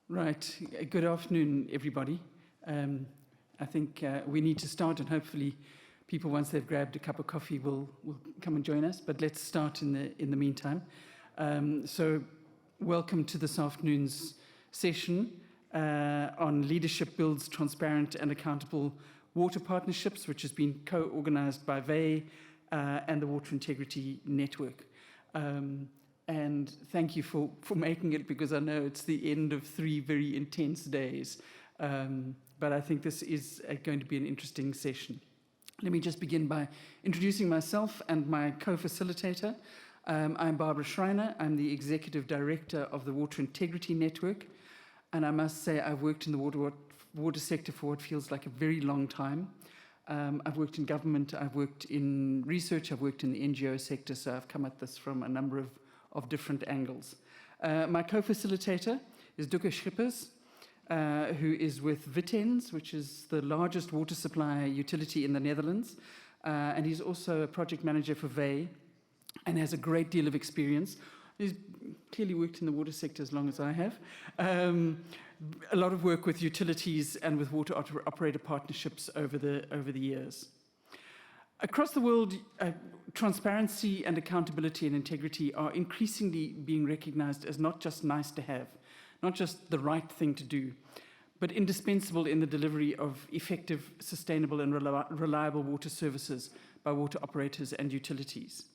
Right. Good afternoon, everybody. I think we need to start, and hopefully people, once they've grabbed a cup of coffee, will come and join us. But let's start in the meantime. So welcome to this afternoon's session on Leadership Builds Transparent and Accountable Water Partnerships, which has been co-organized by WE and the Water Integrity Network. And thank you for making it, because I know it's the end of 3 very intense days. But I think this is going to be an interesting session. Let me just begin by introducing myself and my co-facilitator. I'm Barbara Schreiner. I'm the Executive Director of the Water Integrity Network. And I must say I've worked in the water sector for what feels like a very long time. I've worked in government, I've worked in research, I've worked in the NGO sector, so I've come at this from a number of different angles. My co-facilitator is Dukke Schippers, who is with Vitens, which is the largest water supply utility in the Netherlands. And he's also a project manager for WE and has a great deal of experience. He's clearly worked in the water sector as long as I have. A lot of work with utilities and with water operator partnerships over the years. Across the world, transparency and accountability and integrity are increasingly being recognized as not just nice to have, not just the right thing to do, but indispensable in the delivery of effective, sustainable and reliable water services by water operators and utilities.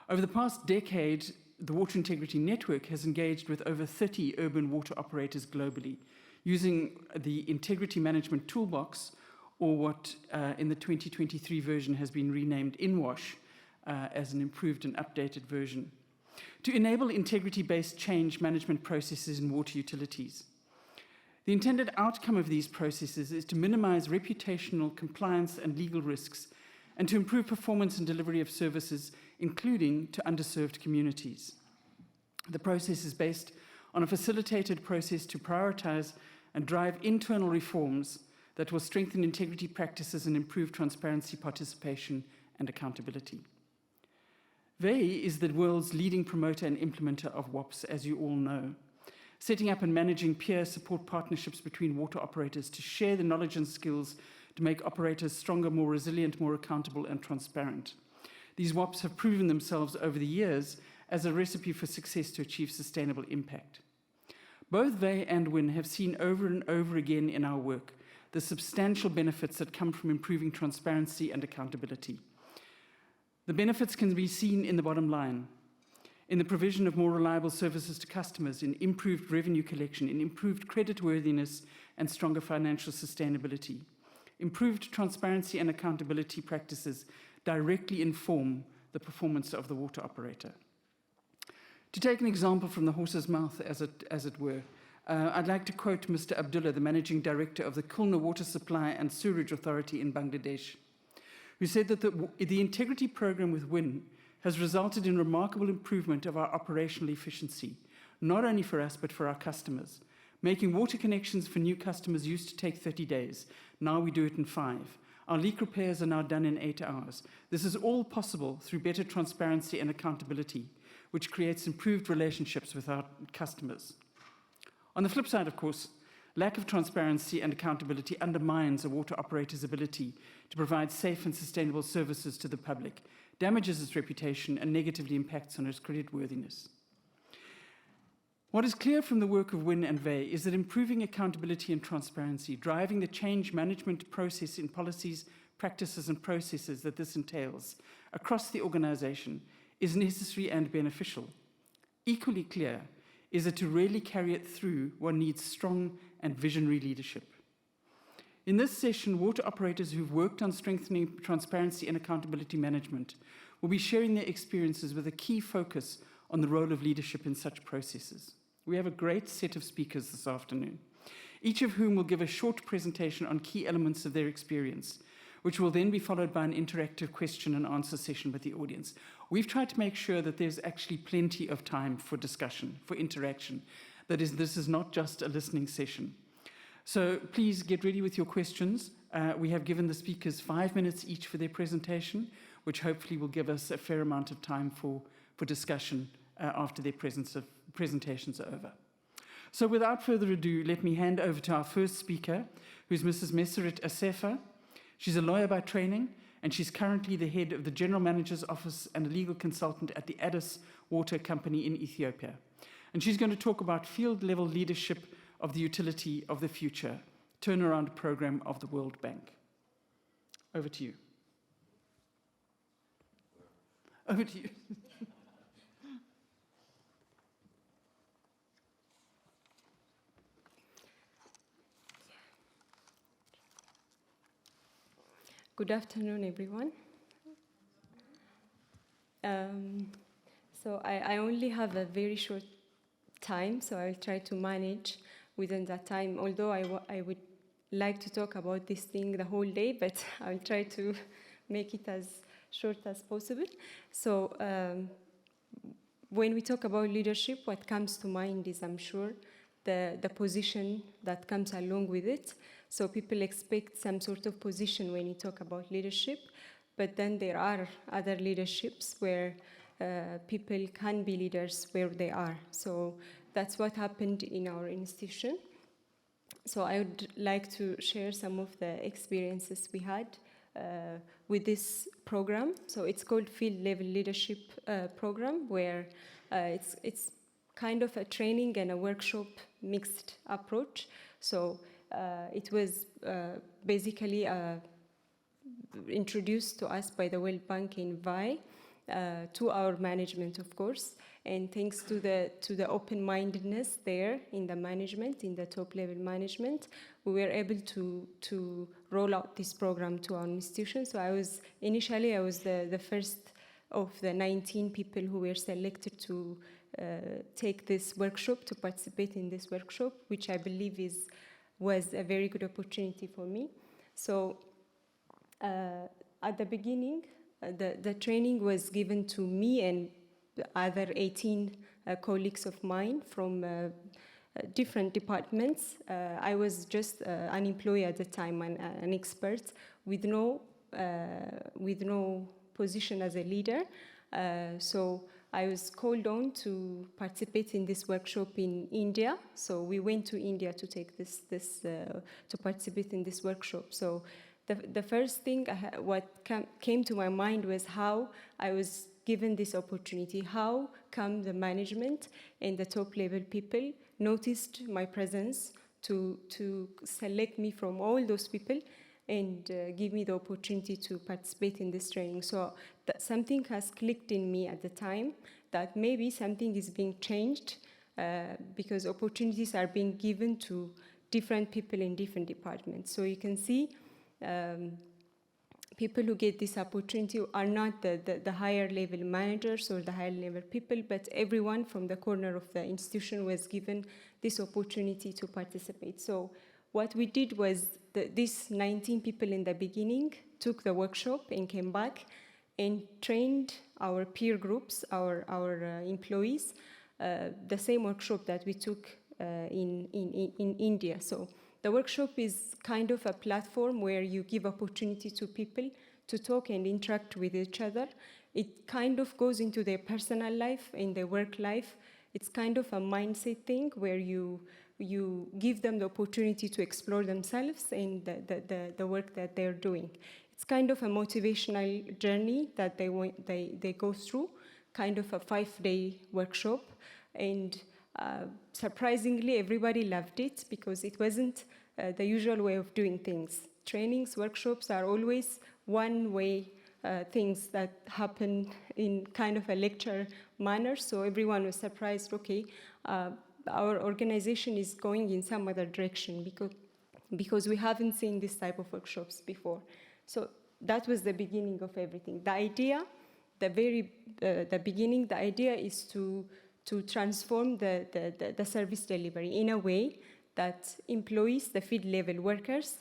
Over the past decade, the Water Integrity Network has engaged with over 30 urban water operators globally, using the Integrity Management Toolbox, or what in the 2023 version has been renamed InWash as an improved and updated version, to enable integrity-based change management processes in water utilities. The intended outcome of these processes is to minimize reputational, compliance and legal risks, and to improve performance and delivery of services, including to underserved communities. The process is based on a facilitated process to prioritize and drive internal reforms that will strengthen integrity practices and improve transparency, participation, and accountability. WE is the world's leading promoter and implementer of WOPs, as you all know, setting up and managing peer support partnerships between water operators to share the knowledge and skills to make operators stronger, more resilient, more accountable, and transparent. These WOPs have proven themselves over the years as a recipe for success to achieve sustainable impact. Both WE and WIN have seen over and over again in our work the substantial benefits that come from improving transparency and accountability. The benefits can be seen in the bottom line, in the provision of more reliable services to customers, in improved revenue collection, in improved creditworthiness and stronger financial sustainability. Improved transparency and accountability practices directly inform the performance of the water operator. To take an example from the horse's mouth, as it were, I'd like to quote Mr. Abdullah, the Managing Director of the Khulna Water Supply and Sewerage Authority in Bangladesh, who said that the integrity program with WIN has resulted in remarkable improvement of our operational efficiency, not only for us, but for our customers. Making water connections for new customers used to take 30 days. Now we do it in 5. Our leak repairs are now done in 8 hours. This is all possible through better transparency and accountability, which creates improved relationships with our customers. On the flip side, of course, lack of transparency and accountability undermines a water operator's ability to provide safe and sustainable services to the public, damages its reputation, and negatively impacts on its creditworthiness. What is clear from the work of WIN and WE is that improving accountability and transparency, driving the change management process in policies, practices, and processes that this entails across the organization is necessary and beneficial. Equally clear is that to really carry it through, one needs strong and visionary leadership. In this session, water operators who've worked on strengthening transparency and accountability management will be sharing their experiences with a key focus on the role of leadership in such processes. We have a great set of speakers this afternoon, each of whom will give a short presentation on key elements of their experience, which will then be followed by an interactive question and answer session with the audience. We've tried to make sure that there's actually plenty of time for discussion, for interaction. That is, this is not just a listening session. So please get ready with your questions. We have given the speakers 5 minutes each for their presentation, which hopefully will give us a fair amount of time for discussion after their presentations are over. So without further ado, let me hand over to our first speaker, who's Mrs. Meseret Asefa. She's a lawyer by training, and she's currently the head of the General Manager's Office and a legal consultant at the Addis Water Company in Ethiopia. And she's going to talk about field-level leadership of the utility of the future, turnaround program of the World Bank. Over to you. Over to you. Good afternoon, everyone. So I only have a very short time, so I'll try to manage within that time, although I would like to talk about this thing the whole day, but I'll try to make it as short as possible. So when we talk about leadership, what comes to mind is, I'm sure, the position that comes along with it. So people expect some sort of position when you talk about leadership, but then there are other leaderships where people can be leaders where they are. So that's what happened in our institution. So I would like to share some of the experiences we had with this program. So it's called Field Level Leadership Program, where it's kind of a training and a workshop mixed approach. So it was basically introduced to us by the World Bank in VAI, to our management, of course, and thanks to the open-mindedness there in the management, in the top-level management, we were able to roll out this program to our institution. So initially I was the first of the 19 people who were selected to take this workshop, to participate in this workshop, which I believe was a very good opportunity for me. So at the beginning, the training was given to me and the other 18 colleagues of mine from different departments. I was just an employee at the time, an expert with no position as a leader. So I was called on to participate in this workshop in India. So we went to India to take to participate in this workshop. So the first thing what came to my mind was how I was given this opportunity. How come the management and the top level people noticed my presence to select me from all those people and give me the opportunity to participate in this training. So something has clicked in me at the time that maybe something is being changed because opportunities are being given to different people in different departments. So you can see people who get this opportunity are not the higher level managers or the higher level people, but everyone from the corner of the institution was given this opportunity to participate. So what we did was these 19 people in the beginning took the workshop and came back and trained our peer groups, our employees, the same workshop that we took in India. So the workshop is kind of a platform where you give opportunity to people to talk and interact with each other. It kind of goes into their personal life and their work life. It's kind of a mindset thing where you give them the opportunity to explore themselves and the work that they're doing. It's kind of a motivational journey that they go through, kind of a 5-day workshop. And surprisingly, everybody loved it because it wasn't the usual way of doing things. Trainings, workshops are always one-way things that happen in kind of a lecture manner. So everyone was surprised, okay, our organization is going in some other direction because we haven't seen this type of workshops before. So that was the beginning of everything. The idea, the beginning, the idea is to transform the service delivery in a way that employees, the field level workers,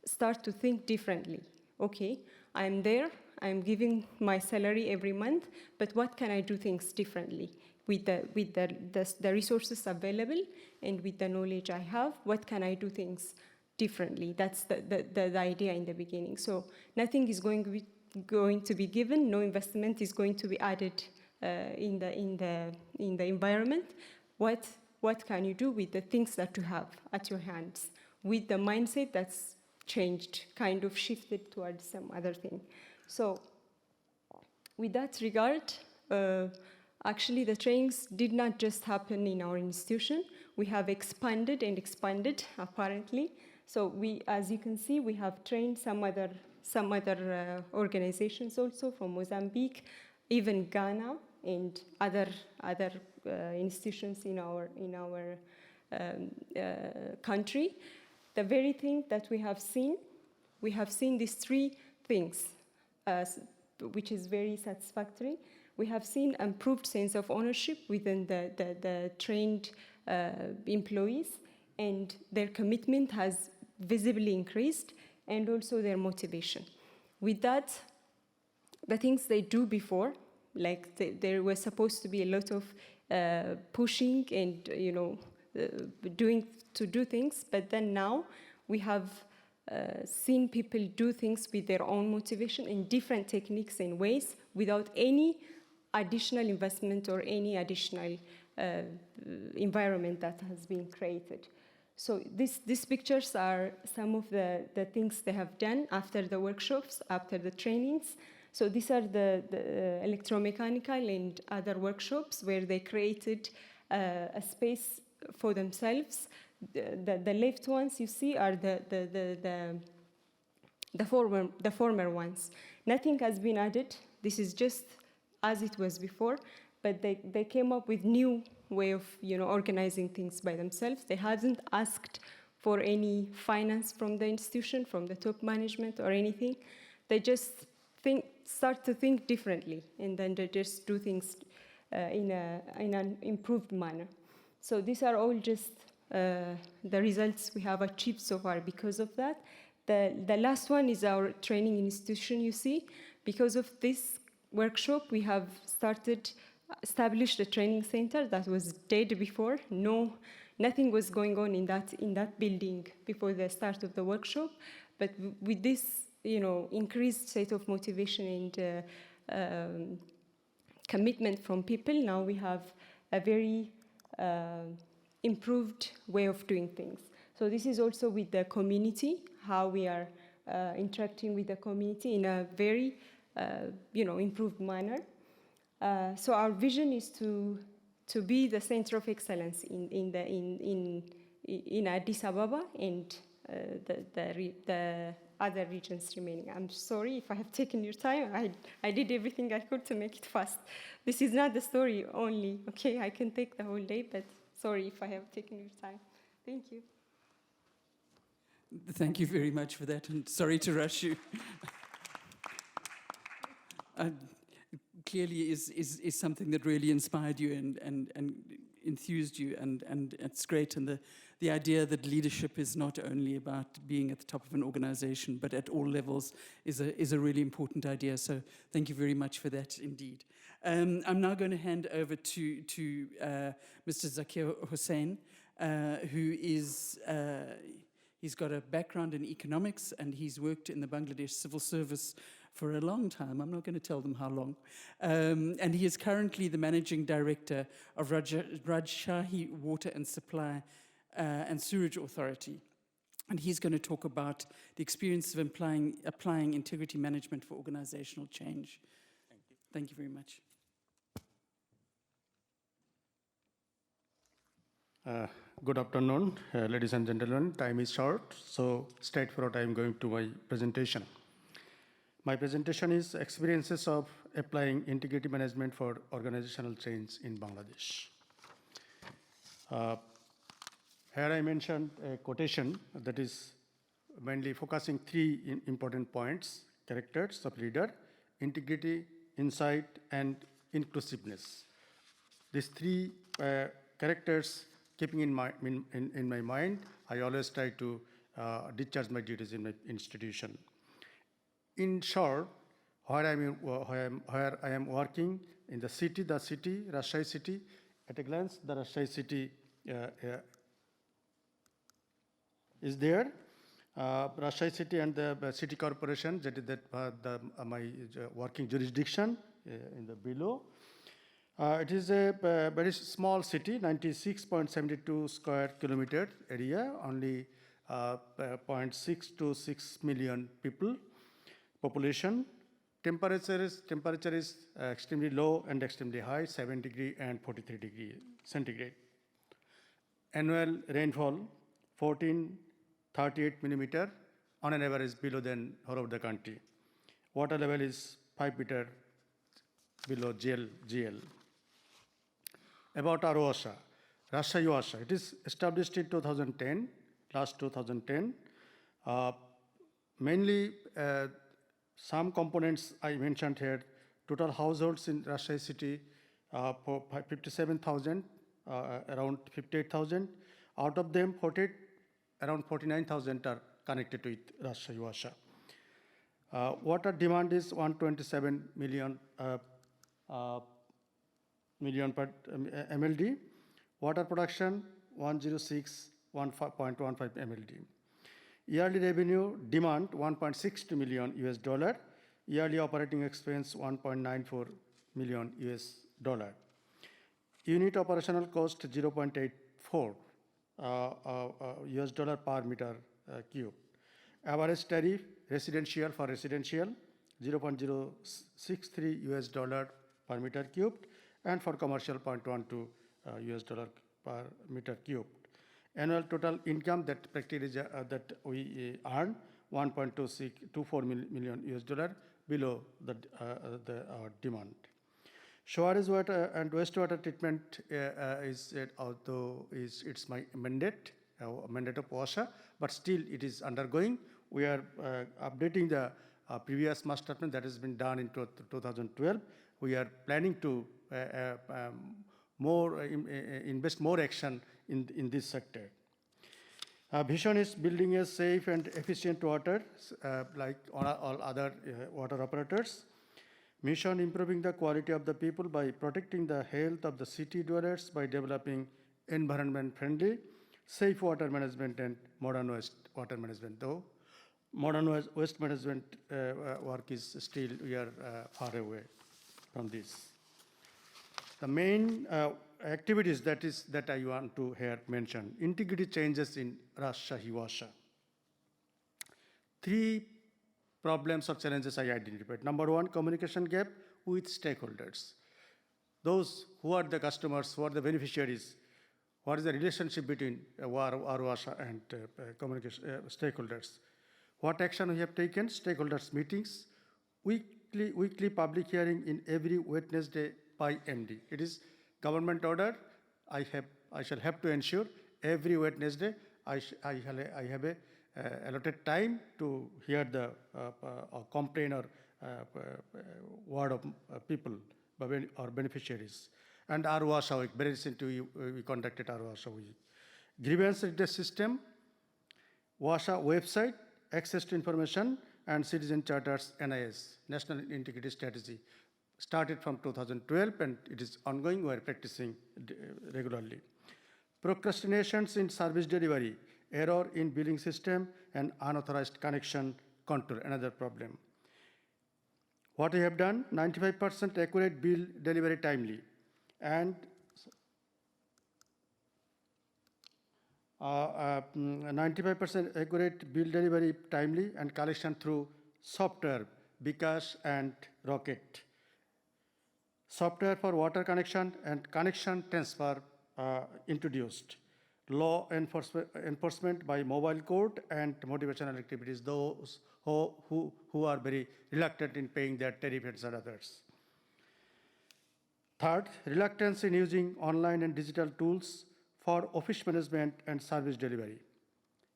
start to think differently. Okay, I'm there, I'm giving my salary every month, but what can I do things differently? With the resources available and with the knowledge I have, what can I do things differently? That's the idea in the beginning. So nothing is going to be given, no investment is going to be added in the environment. What what can you do with the things that you have at your hands, with the mindset that's changed, kind of shifted towards some other thing. So with that regard, actually the trainings did not just happen in our institution. We have expanded and expanded, apparently. So we, as you can see, we have trained some other organizations also from Mozambique, even Ghana, and other institutions in our country. The very thing that we have seen these three things, which is very satisfactory. We have seen improved sense of ownership within the trained employees, and their commitment has visibly increased, and also their motivation. With that, the things they do before, like there was supposed to be a lot of pushing and do things, but then now we have seen people do things with their own motivation in different techniques and ways without any additional investment or any additional environment that has been created. So these pictures are some of the things they have done after the workshops, after the trainings. So these are the electromechanical and other workshops where they created a space for themselves. The left ones you see are the former ones. Nothing has been added. This is just as it was before, but they came up with new way of organizing things by themselves. They hadn't asked for any finance from the institution, from the top management or anything. They just start to think differently, and then they just do things in an improved manner. So these are all just the results we have achieved so far because of that. The last one is our training institution, you see. Because of this workshop, we have established a training center that was dead before. Nothing was going on in that building before the start of the workshop. But with this, increased state of motivation and commitment from people, now we have a very improved way of doing things. So this is also with the community, how we are interacting with the community in a very improved manner. So our vision is to be the center of excellence in Addis Ababa and the other regions remaining. I'm sorry if I have taken your time. I did everything I could to make it fast. This is not the story only, okay? I can take the whole day, but sorry if I have taken your time. Thank you. Thank you very much for that, and sorry to rush you. Clearly is something that really inspired you and enthused you, and it's great. And the idea that leadership is not only about being at the top of an organization, but at all levels is a really important idea. So thank you very much for that indeed. I'm now going to hand over to Mr. Zakir Hussain, who is... he's got a background in economics, and he's worked in the Bangladesh civil service for a long time. I'm not going to tell them how long. And he is currently the managing director of Rajshahi Water and Supply and Sewerage Authority. And he's going to talk about the experience of applying integrity management for organizational change. Thank you. Thank you very much. Good afternoon, ladies and gentlemen. Time is short, so straightforward I am going to my presentation. My presentation is experiences of applying integrity management for organizational change in Bangladesh. Here I mentioned a quotation that is mainly focusing three important points: characters of leader, integrity, insight, and inclusiveness. These three characters keeping in my mind, I always try to discharge my duties in my institution. In short, where I am working in the city, Rajshahi city, at a glance, the Rajshahi city is there. Rajshahi city and the city corporation, that is my working jurisdiction in the below. It is a very small city, 96.72 square kilometer area, only 0.6 to 6 million people population. Temperature is extremely low and extremely high, 7 degree and 43 degree centigrade. Annual rainfall 1438 millimeter, on an average below than whole of the country. Water level is 5 meter below GL. About ROASA, Rajshahi OASA, it is established in 2010, last 2010. Mainly, some components I mentioned here, total households in Rajshahi city for 57,000, around 58,000. Out of them, around 49,000 are connected to Rajshahi OASA. Water demand is 127 million per MLD. Water production 106.15 MLD. Yearly revenue demand $1.62 million US. Yearly operating expense $1.94 million US. Unit operational cost 0.84 US dollar per meter cube. Average tariff residential 0.063 US dollar per meter cubed, and for commercial 0.12 US dollar per meter cubed. Annual total income that practically that we earn 1.24 million US dollar, below the demand. Sewerage water and wastewater treatment it's my mandate of OASA, but still it is undergoing. We are updating the previous master plan that has been done in 2012. We are planning to invest more action in this sector. Vision is building a safe and efficient water, like all other water operators. Mission improving the quality of the people by protecting the health of the city dwellers by developing environment-friendly, safe water management and modern water management. Though modern waste management work is still, we are far away from this. The main activities that I want to here mention: integrity changes in Rajshahi OASA. 3 problems or challenges I identified. Number 1, communication gap with stakeholders. Those who are the customers, who are the beneficiaries, what is the relationship between OASA and communication stakeholders? What action we have taken? Stakeholders meetings, weekly public hearing in every Wednesday by MD. It is government order. I shall have to ensure every Wednesday I have a allotted time to hear the complaint or word of people or beneficiaries. And ROASA week, very recently we conducted ROASA week. Grievance redress system, OASA website, access to information, and citizen charters, NIS, National Integrity Strategy, started from 2012 and it is ongoing. We are practicing regularly. Procrastinations in service delivery, error in billing system, and unauthorized connection control, another problem. What we have done, 95% accurate bill delivery timely, and 95% accurate bill delivery timely and collection through software, Bikash and Rocket. Software for water connection and connection transfer introduced. Law enforcement by mobile court and motivational activities, those who are very reluctant in paying their tariffs and others. Third, reluctance in using online and digital tools for office management and service delivery.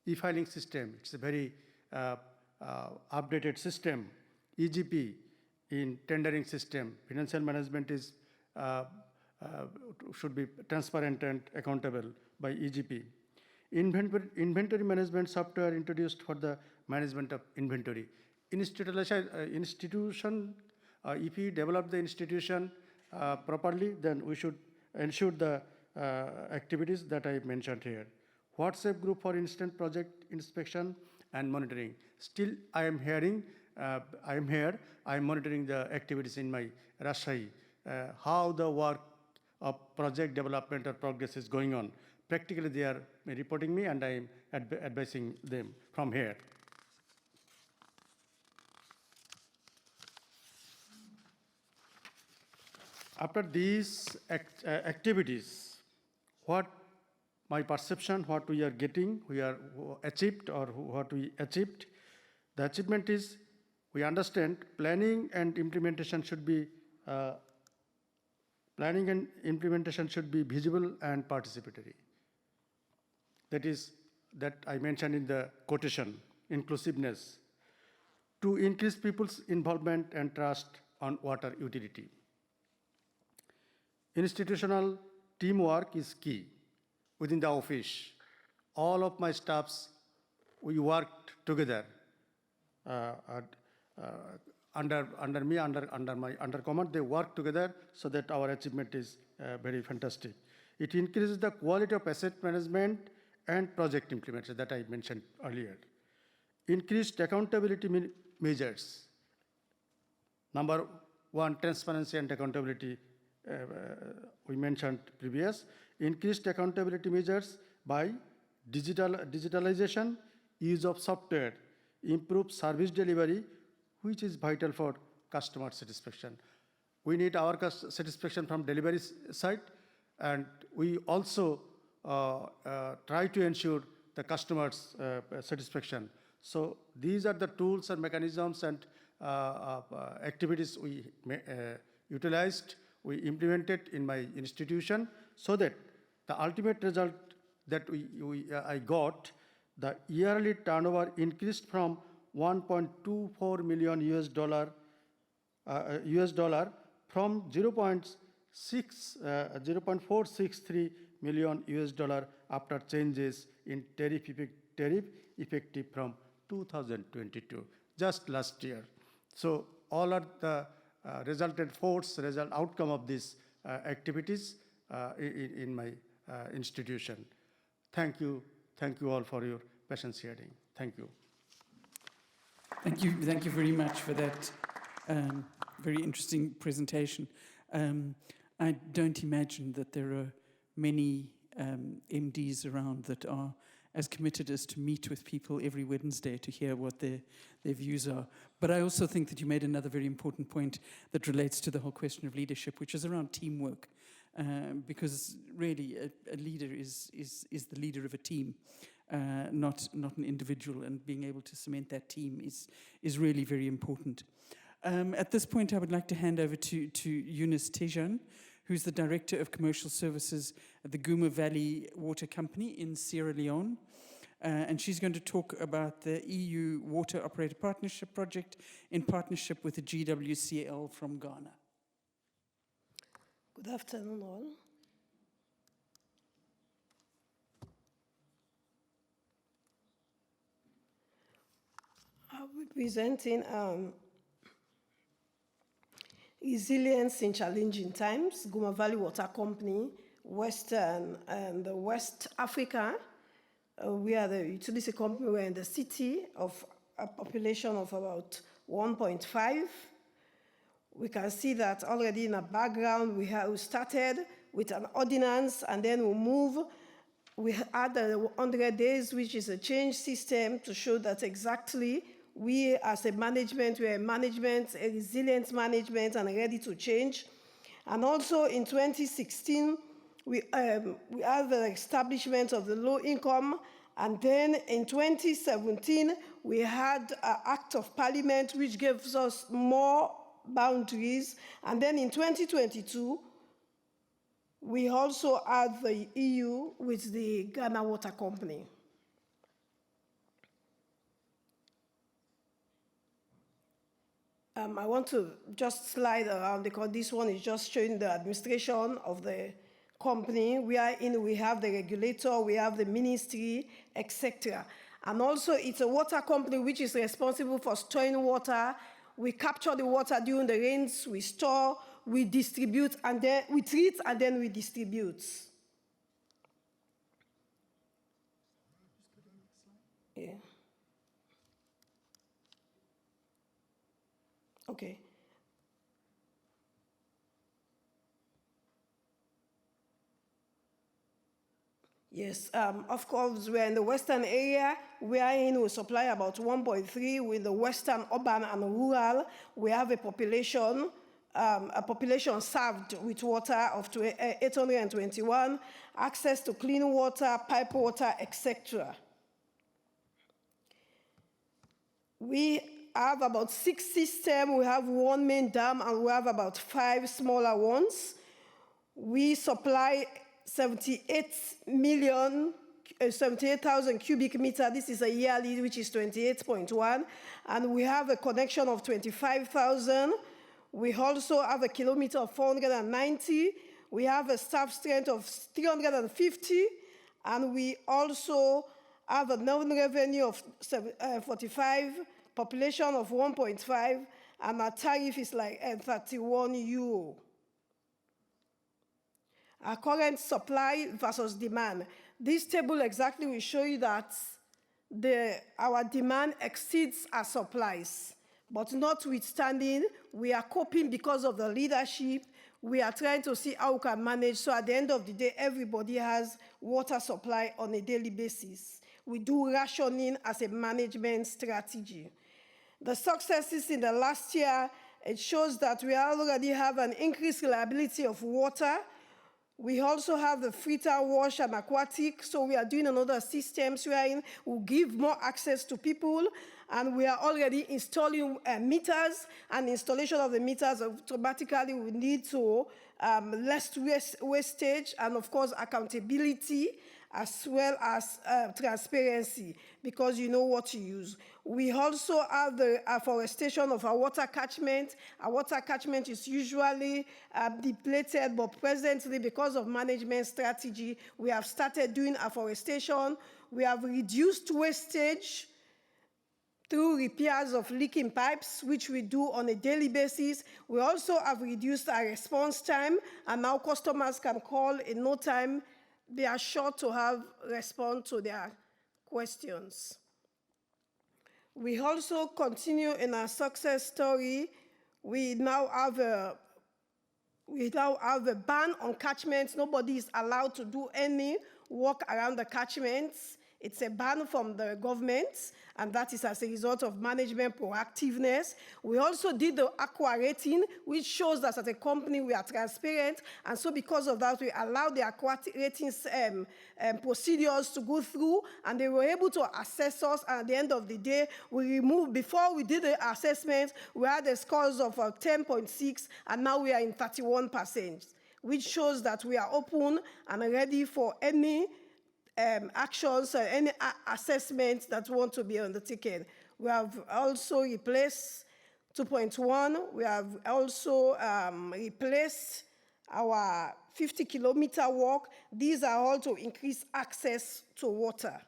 E-filing system, it's a very updated system. EGP in tendering system, financial management is should be transparent and accountable by EGP. Inventory management software introduced for the management of inventory. Institution, if we develop the institution properly, then we should ensure the activities that I mentioned here. WhatsApp group for instant project inspection and monitoring. Still, I am monitoring the activities in my Rajshahi, how the work of project development or progress is going on. Practically, they are reporting me, and I am advising them from here. After these activities, what my perception, what we are getting, we are achieved or what we achieved, the achievement is we understand planning and implementation should be visible and participatory. That is, that I mentioned in the quotation, inclusiveness, to increase people's involvement and trust on water utility. Institutional teamwork is key within the office. All of my staffs, we worked together under me, under my command, they work together so that our achievement is very fantastic. It increases the quality of asset management and project implementation that I mentioned earlier. Increased accountability measures. Number one, transparency and accountability, we mentioned previous. Increased accountability measures by digitalization, use of software, improved service delivery, which is vital for customer satisfaction. We need our satisfaction from delivery side, and we also try to ensure the customer's satisfaction. So these are the tools and mechanisms and activities we utilized, we implemented in my institution, so that the ultimate result that I got, the yearly turnover increased from 1.24 million US dollar from 0.463 million US dollar after changes in tariff effective from 2022, just last year. So all are the resultant outcome of these activities in my institution. Thank you all for your patience hearing. Thank you. Thank you very much for that very interesting presentation. I don't imagine that there are many MDs around that are as committed as to meet with people every Wednesday to hear what their views are. But I also think that you made another very important point that relates to the whole question of leadership, which is around teamwork. Because really a leader is the leader of a team, not an individual, and being able to cement that team is really very important. At this point, I would like to hand over to Eunice Tejan, who's the Director of Commercial Services at the Gouma Valley Water Company in Sierra Leone. And she's going to talk about the EU Water Operator Partnership Project in partnership with the GWCL from Ghana. Good afternoon, all. I'll be presenting Resilience in Challenging Times, Gouma Valley Water Company, Western and West Africa. We are the utility company. We're in the city of a population of about 1.5. We can see that already in the background, we started with an ordinance, and then we had the 100 days, which is a change system to show that exactly we as a management, we are a resilient management and ready to change. And also in 2016, we had the establishment of the low income. And then in 2017, we had an Act of Parliament, which gives us more boundaries. And then in 2022, we also had the EU with the Ghana Water Company. I want to just slide around because this one is just showing the administration of the company. We have the regulator, we have the ministry, etc. And also it's a water company which is responsible for storing water. We capture the water during the rains, we store, we distribute, and then we treat, and then we distribute. Yeah. Okay. Yes, of course, we're in the western area. We supply about 1.3 with the western urban and rural. We have a population served with water of 821, access to clean water, pipe water, etc. We have about 6 systems. We have 1 main dam, and we have about 5 smaller ones. We supply 78,000 cubic meters. This is a yearly, which is 28.1. And we have a connection of 25,000. We also have a kilometer of 490. We have a staff strength of 350. And we also have a non-revenue of 45, population of 1.5, and our tariff is like €31. Our current supply versus demand. This table exactly will show you that our demand exceeds our supplies. But notwithstanding, we are coping because of the leadership. We are trying to see how we can manage, so at the end of the day, everybody has water supply on a daily basis. We do rationing as a management strategy. The successes in the last year, it shows that we already have an increased reliability of water. We also have the filter, wash, and aquatic, so we are doing another systems wherein we give more access to people, and we are already installing meters, and installation of the meters automatically will lead to less wastage, and of course accountability, as well as transparency, because you know what to use. We also have the afforestation of our water catchment. Our water catchment is usually depleted, but presently, because of management strategy, we have started doing afforestation. We have reduced wastage through repairs of leaking pipes, which we do on a daily basis. We also have reduced our response time, and now customers can call in no time. They are sure to have respond to their questions. We also continue in our success story. We now have a ban on catchments. Nobody is allowed to do any work around the catchments. It's a ban from the government, and that is as a result of management proactiveness. We also did the aqua rating, which shows that as a company we are transparent, and so because of that, we allowed the aqua ratings procedures to go through, and they were able to assess us, and at the end of the day, before we did the assessment, we had a scores of 10.6, and now we are in 31%, which shows that we are open and ready for any actions or any assessments that want to be undertaken. We have also replaced 2.1. We have also replaced our 50-kilometer walk. These are all to increase access to water.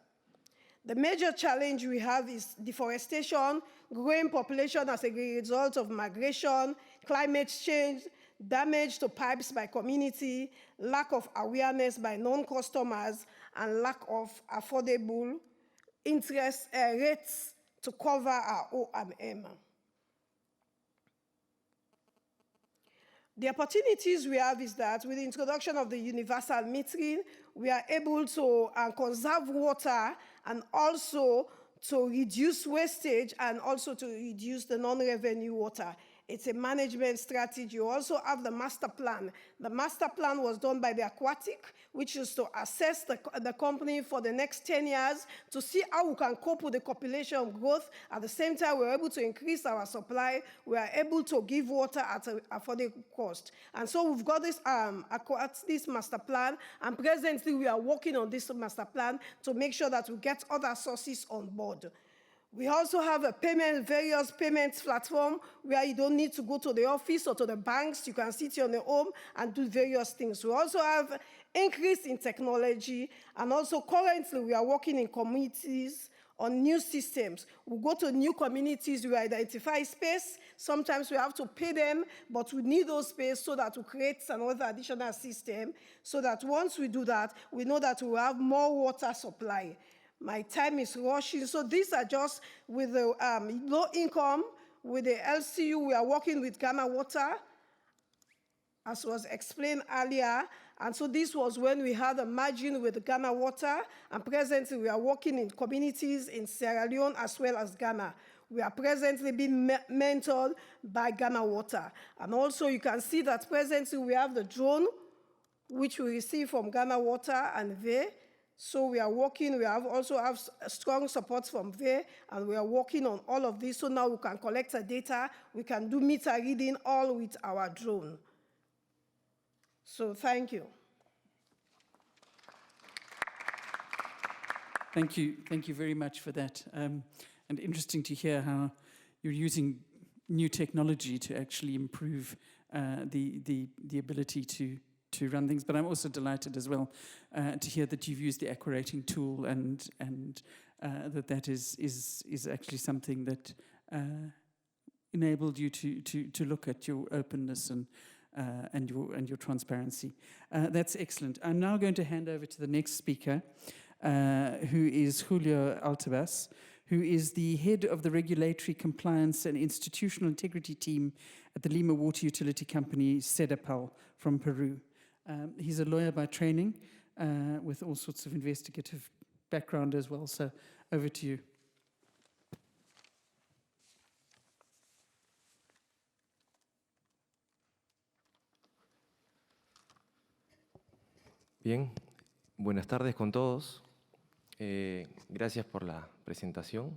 The major challenge we have is deforestation, growing population as a result of migration, climate change, damage to pipes by community, lack of awareness by non-customers, and lack of affordable interest rates to cover our O&M. The opportunities we have is that with the introduction of the universal metering, we are able to conserve water and also to reduce wastage and also to reduce the non-revenue water. It's a management strategy. You also have the master plan. The master plan was done by the Aquatic, which is to assess the company for the next 10 years to see how we can cope with the population growth. At the same time, we're able to increase our supply. We are able to give water at an affordable cost. And so we've got this master plan, and presently we are working on this master plan to make sure that we get other sources on board. We also have various payments platform where you don't need to go to the office or to the banks. You can sit on your home and do various things. We also have increase in technology, and also currently we are working in communities on new systems. We go to new communities, we identify space. Sometimes we have to pay them, but we need those space so that we create another additional system, so that once we do that, we know that we have more water supply. My time is rushing, so these are just with the low income. With the LCU, we are working with Ghana Water, as was explained earlier, And so this was when we had a merging with Ghana Water, and presently we are working in communities in Sierra Leone as well as Ghana. We are presently being mentored by Ghana Water. And also you can see that presently we have the drone, which we receive from Ghana Water and VE. So we are working, we also have strong support from VE, and we are working on all of this. So now we can collect the data, we can do meter reading all with our drone. So thank you. Thank you very much for that. And interesting to hear how you're using new technology to actually improve the ability to run things. But I'm also delighted as well to hear that you've used the Aquarating tool and that is actually something that enabled you to look at your openness and your transparency. That's excellent. I'm now going to hand over to the next speaker, who is Julio Altabas, who is the head of the Regulatory Compliance and Institutional Integrity Team at the Lima Water Utility Company, CEDAPAL, from Peru. He's a lawyer by training with all sorts of investigative background as well. So over to you. Bien, buenas tardes con todos. Gracias por la presentación.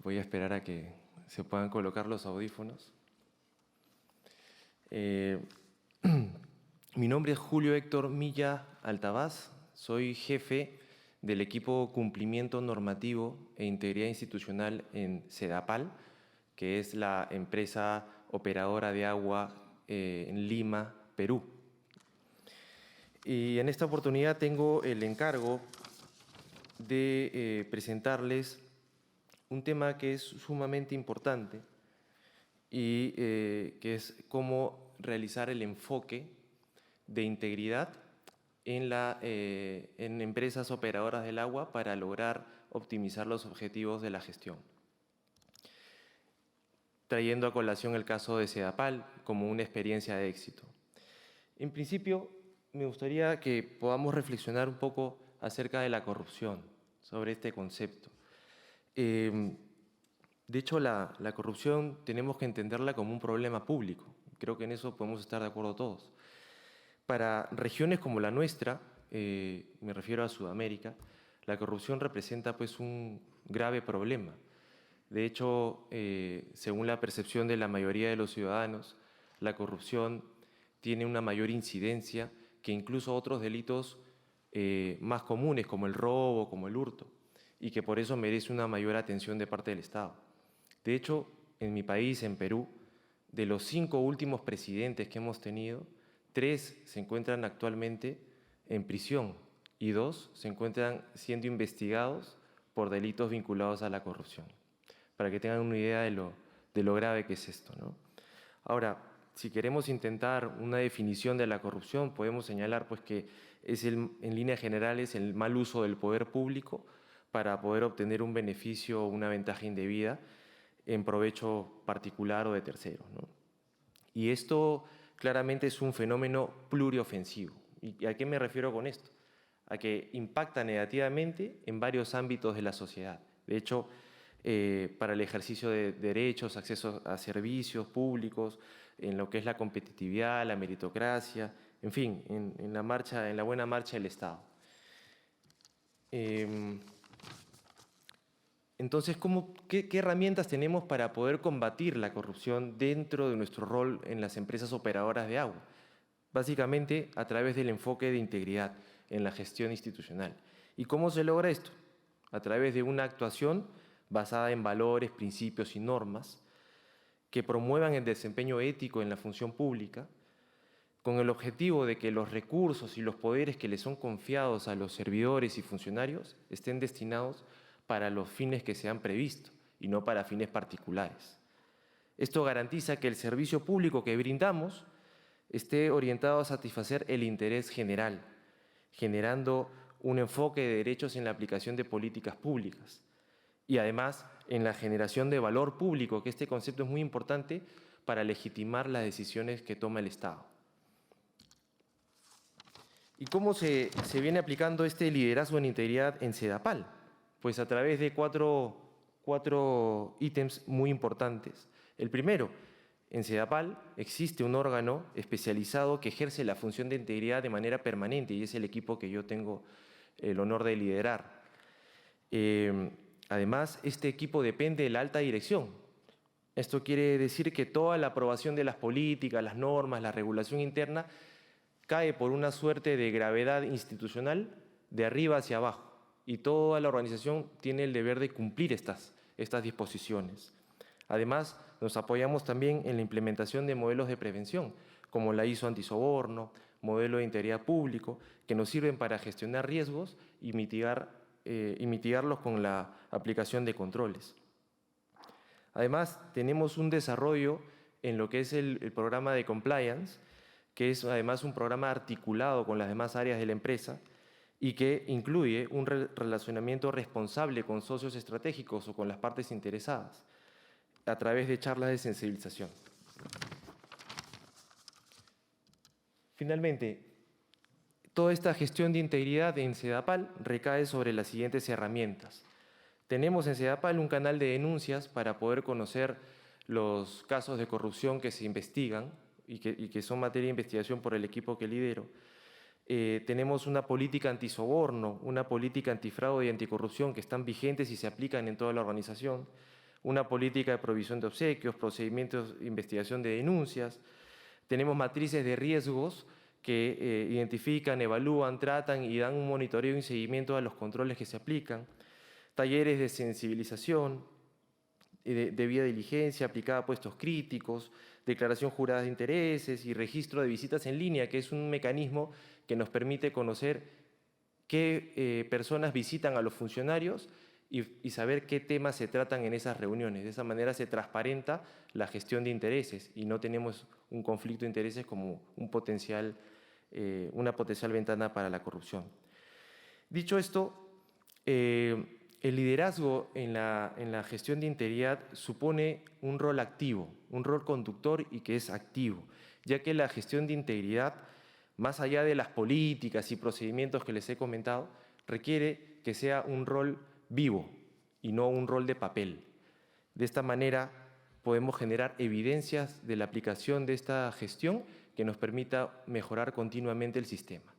Voy a esperar a que se puedan colocar los audífonos. Mi nombre es Julio Héctor Milla Altabás. Soy jefe del equipo Cumplimiento Normativo e Integridad Institucional en CEDAPAL, que es la empresa operadora de agua en Lima, Perú. Y en esta oportunidad tengo el encargo de presentarles un tema que es sumamente importante y que es cómo realizar el enfoque de integridad en empresas operadoras del agua para lograr optimizar los objetivos de la gestión. Trayendo a colación el caso de CEDAPAL como una experiencia de éxito. En principio, me gustaría que podamos reflexionar un poco acerca de la corrupción, sobre este concepto. De hecho, la corrupción tenemos que entenderla como un problema público. Creo que en eso podemos estar de acuerdo todos. Para regiones como la nuestra, me refiero a Sudamérica, la corrupción representa pues un grave problema. De hecho, según la percepción de la mayoría de los ciudadanos, la corrupción tiene una mayor incidencia que incluso otros delitos más comunes, como el robo, como el hurto, y que por eso merece una mayor atención de parte del Estado. De hecho, en mi país, en Perú, de los 5 últimos presidentes que hemos tenido, 3 se encuentran actualmente en prisión y 2 se encuentran siendo investigados por delitos vinculados a la corrupción, para que tengan una idea de lo grave que es esto, ¿no? Ahora, si queremos intentar una definición de la corrupción, podemos señalar pues, que en líneas generales el mal uso del poder público para poder obtener un beneficio o una ventaja indebida en provecho particular o de terceros, ¿no? Y esto claramente es un fenómeno pluriofensivo. ¿Y a qué me refiero con esto? A que impacta negativamente en varios ámbitos de la sociedad. De hecho, para el ejercicio de derechos, acceso a servicios públicos, en lo que es la competitividad, la meritocracia, en fin, en la buena marcha del Estado. Entonces, ¿qué herramientas tenemos para poder combatir la corrupción dentro de nuestro rol en las empresas operadoras de agua? Básicamente, a través del enfoque de integridad en la gestión institucional. ¿Y cómo se logra esto? A través de una actuación basada en valores, principios y normas que promuevan el desempeño ético en la función pública, con el objetivo de que los recursos y los poderes que les son confiados a los servidores y funcionarios estén destinados para los fines que se han previsto y no para fines particulares. Esto garantiza que el servicio público que brindamos esté orientado a satisfacer el interés general, generando un enfoque de derechos en la aplicación de políticas públicas y además en la generación de valor público, que este concepto es muy importante para legitimar las decisiones que toma el Estado. ¿Y cómo se viene aplicando este liderazgo en integridad en SEDAPAL? Pues a través de cuatro ítems muy importantes. El primero, en SEDAPAL existe un órgano especializado que ejerce la función de integridad de manera permanente y es el equipo que yo tengo el honor de liderar. Además, este equipo depende de la alta dirección. Esto quiere decir que toda la aprobación de las políticas, las normas, la regulación interna cae por una suerte de gravedad institucional de arriba hacia abajo y toda la organización tiene el deber de cumplir estas disposiciones. Además, nos apoyamos también en la implementación de modelos de prevención, como la ISO antisoborno, modelo de integridad público, que nos sirven para gestionar riesgos y mitigarlos con la aplicación de controles. Además, tenemos un desarrollo en lo que es el programa de compliance, que es además un programa articulado con las demás áreas de la empresa y que incluye un relacionamiento responsable con socios estratégicos o con las partes interesadas a través de charlas de sensibilización. Finalmente, toda esta gestión de integridad en SEDAPAL recae sobre las siguientes herramientas. Tenemos en SEDAPAL un canal de denuncias para poder conocer los casos de corrupción que se investigan y que son materia de investigación por el equipo que lidero. Tenemos una política antisoborno, una política antifraude y anticorrupción que están vigentes y se aplican en toda la organización, una política de provisión de obsequios, procedimientos de investigación de denuncias. Tenemos matrices de riesgos que identifican, evalúan, tratan y dan un monitoreo y seguimiento a los controles que se aplican. Talleres de sensibilización, de debida diligencia aplicada a puestos críticos, declaración jurada de intereses y registro de visitas en línea, que es un mecanismo que nos permite conocer qué personas visitan a los funcionarios y saber qué temas se tratan en esas reuniones. De esa manera se transparenta la gestión de intereses y no tenemos un conflicto de intereses como una potencial ventana para la corrupción. Dicho esto, el liderazgo en la gestión de integridad supone un rol activo, un rol conductor y que es activo, ya que la gestión de integridad, más allá de las políticas y procedimientos que les he comentado, requiere que sea un rol vivo y no un rol de papel. De esta manera podemos generar evidencias de la aplicación de esta gestión que nos permita mejorar continuamente el sistema.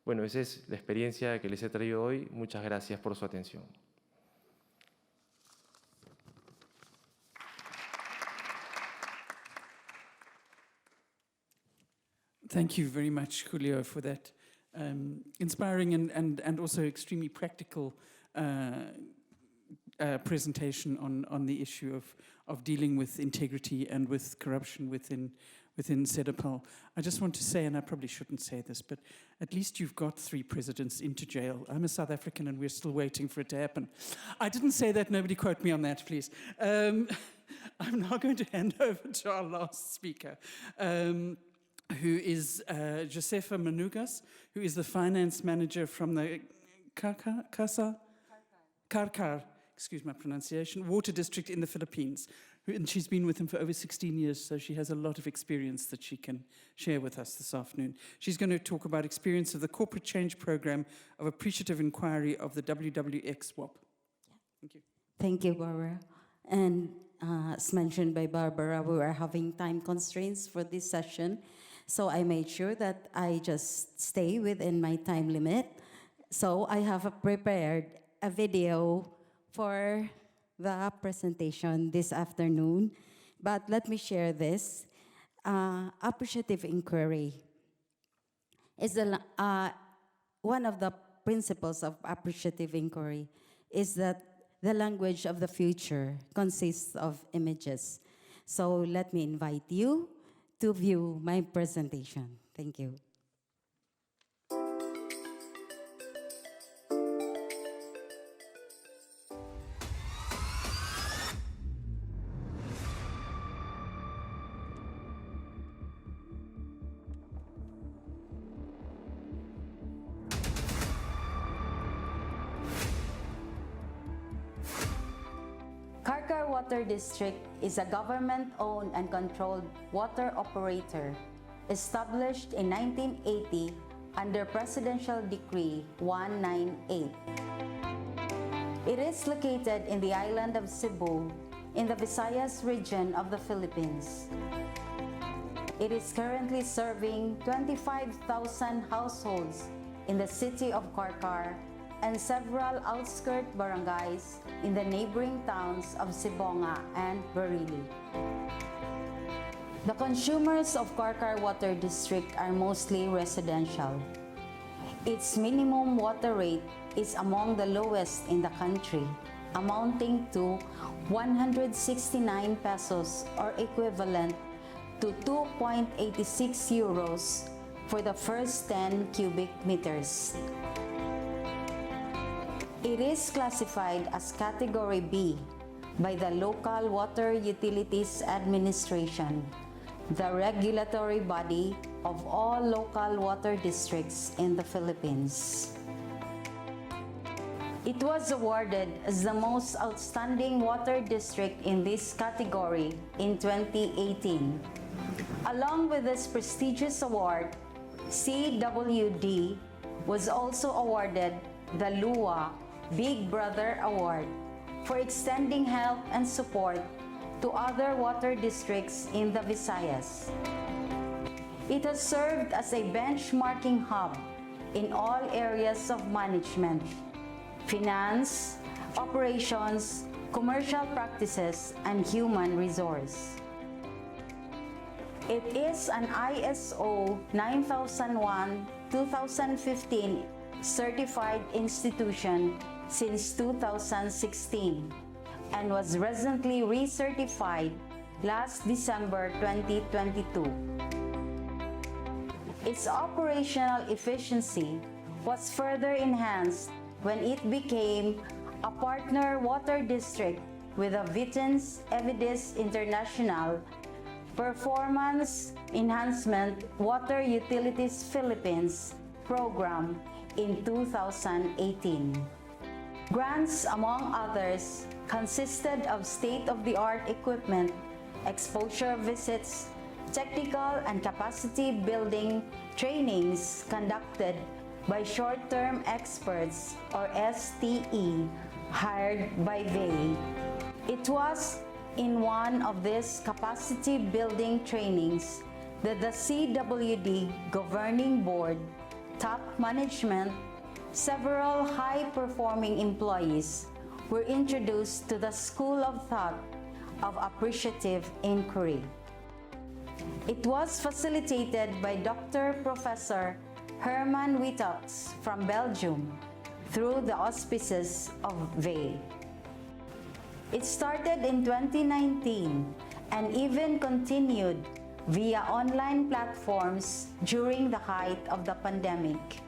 Bueno, esa es la experiencia que les he traído hoy. Muchas gracias por su atención. Thank you very much, Julio, for that inspiring and also extremely practical presentation on the issue of dealing with integrity and with corruption within SEDAPAL. I just want to say, and I probably shouldn't say this, but at least you've got 3 presidents into jail. I'm a South African and we're still waiting for it to happen. I didn't say that, nobody quote me on that, please. I'm now going to hand over to our last speaker, who is Josefa Manugas, who is the finance manager from the Karkar, excuse my pronunciation, water district in the Philippines. And she's been with him for over 16 years, so she has a lot of experience that she can share with us this afternoon. She's going to talk about experience of the corporate change program of appreciative inquiry of the WWX WOP. Thank you. Thank you, Barbara. And as mentioned by Barbara, we were having time constraints for this session, so I made sure that I just stay within my time limit. So I have prepared a video for the presentation this afternoon, but let me share this. Appreciative inquiry is one of the principles of appreciative inquiry is that the language of the future consists of images. So let me invite you to view my presentation. Thank you. Karkar Water District is a government-owned and controlled water operator established in 1980 under Presidential Decree 198. It is located in the island of Cebu in the Visayas region of the Philippines. It is currently serving 25,000 households in the city of Karkar and several outskirt barangays in the neighboring towns of Sibonga and Barili. The consumers of Karkar Water District are mostly residential. Its minimum water rate is among the lowest in the country, amounting to 169 pesos or equivalent to 2.86 euros for the first 10 cubic meters. It is classified as Category B by the Local Water Utilities Administration, the regulatory body of all local water districts in the Philippines. It was awarded as the most outstanding water district in this category in 2018. Along with this prestigious award, CWD was also awarded the LUA Big Brother Award for extending help and support to other water districts in the Visayas. It has served as a benchmarking hub in all areas of management, finance, operations, commercial practices, and human resource. It is an ISO 9001-2015 certified institution since 2016 and was recently recertified last December 2022. Its operational efficiency was further enhanced when it became a partner water district with the Vitens Evidis International Performance Enhancement Water Utilities Philippines program in 2018. Grants, among others, consisted of state-of-the-art equipment, exposure visits, technical and capacity building trainings conducted by short-term experts or STE hired by VEI. It was in one of these capacity building trainings that the CWD Governing Board, top management, several high-performing employees were introduced to the school of thought of appreciative inquiry. It was facilitated by Dr. Professor Herman Wittox from Belgium through the auspices of VEI. It started in 2019 and even continued via online platforms during the height of the pandemic.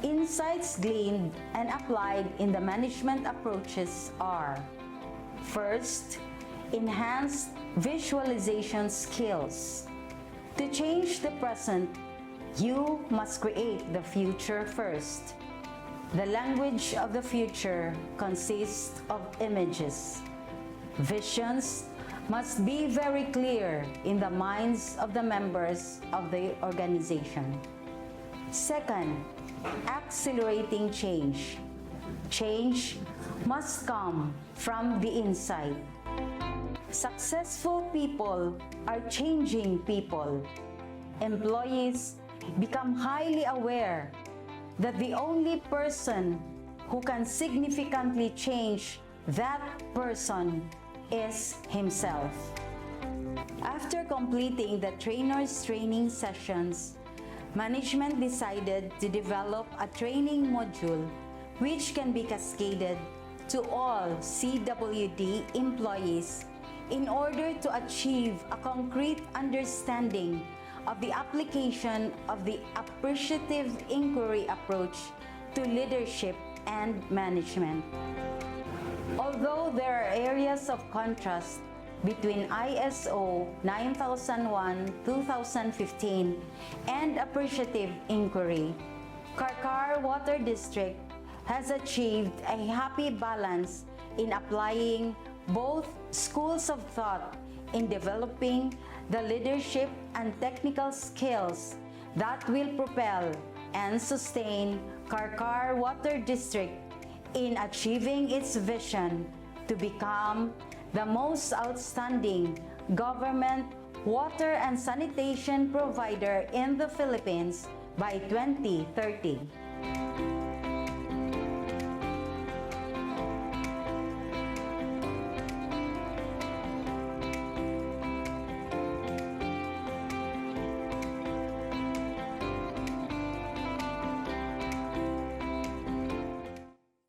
Insights gleaned and applied in the management approaches are: first, enhanced visualization skills. To change the present, you must create the future first. The language of the future consists of images. Visions must be very clear in the minds of the members of the organization. Second, accelerating change. Change must come from the inside. Successful people are changing people. Employees become highly aware that the only person who can significantly change that person is himself. After completing the trainers' training sessions, management decided to develop a training module which can be cascaded to all CWD employees in order to achieve a concrete understanding of the application of the appreciative inquiry approach to leadership and management. Although there are areas of contrast between ISO 9001-2015 and appreciative inquiry, Karkar Water District has achieved a happy balance in applying both schools of thought in developing the leadership and technical skills that will propel and sustain Karkar Water District in achieving its vision to become the most outstanding government water and sanitation provider in the Philippines by 2030.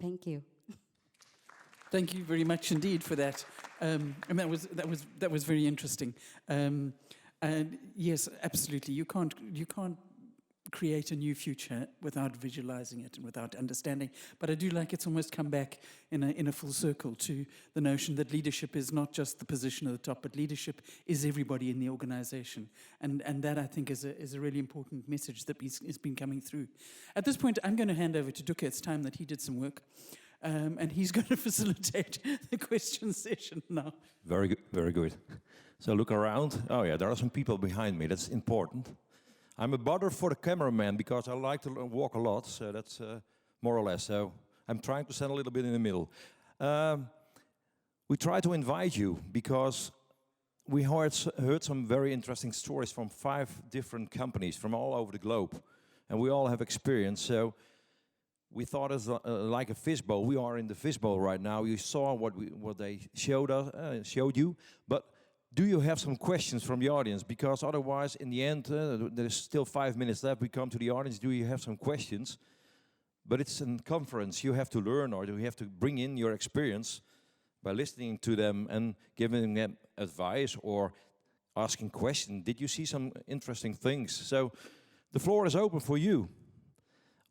Thank you. Thank you very much indeed for that. And that was very interesting. And yes, absolutely. You can't create a new future without visualizing it and without understanding. But I do like it's almost come back in a full circle to the notion that leadership is not just the position at the top, but leadership is everybody in the organization. And that, I think, is a really important message that has been coming through. At this point, I'm going to hand over to Duka. It's time that he did some work. And he's going to facilitate the question session now. Very good, very good. So look around. Oh yeah, there are some people behind me. That's important. I'm a bother for the cameraman because I like to walk a lot. So that's more or less. So I'm trying to stand a little bit in the middle. We try to invite you because we heard some very interesting stories from 5 different companies from all over the globe, and we all have experience. So we thought it's like a fishbowl. We are in the fishbowl right now. You saw what they showed you, but do you have some questions from the audience? Because otherwise, in the end, there's still 5 minutes left. We come to the audience. Do you have some questions? But it's a conference. You have to learn, or you have to bring in your experience by listening to them and giving them advice or asking questions. Did you see some interesting things? So the floor is open for you.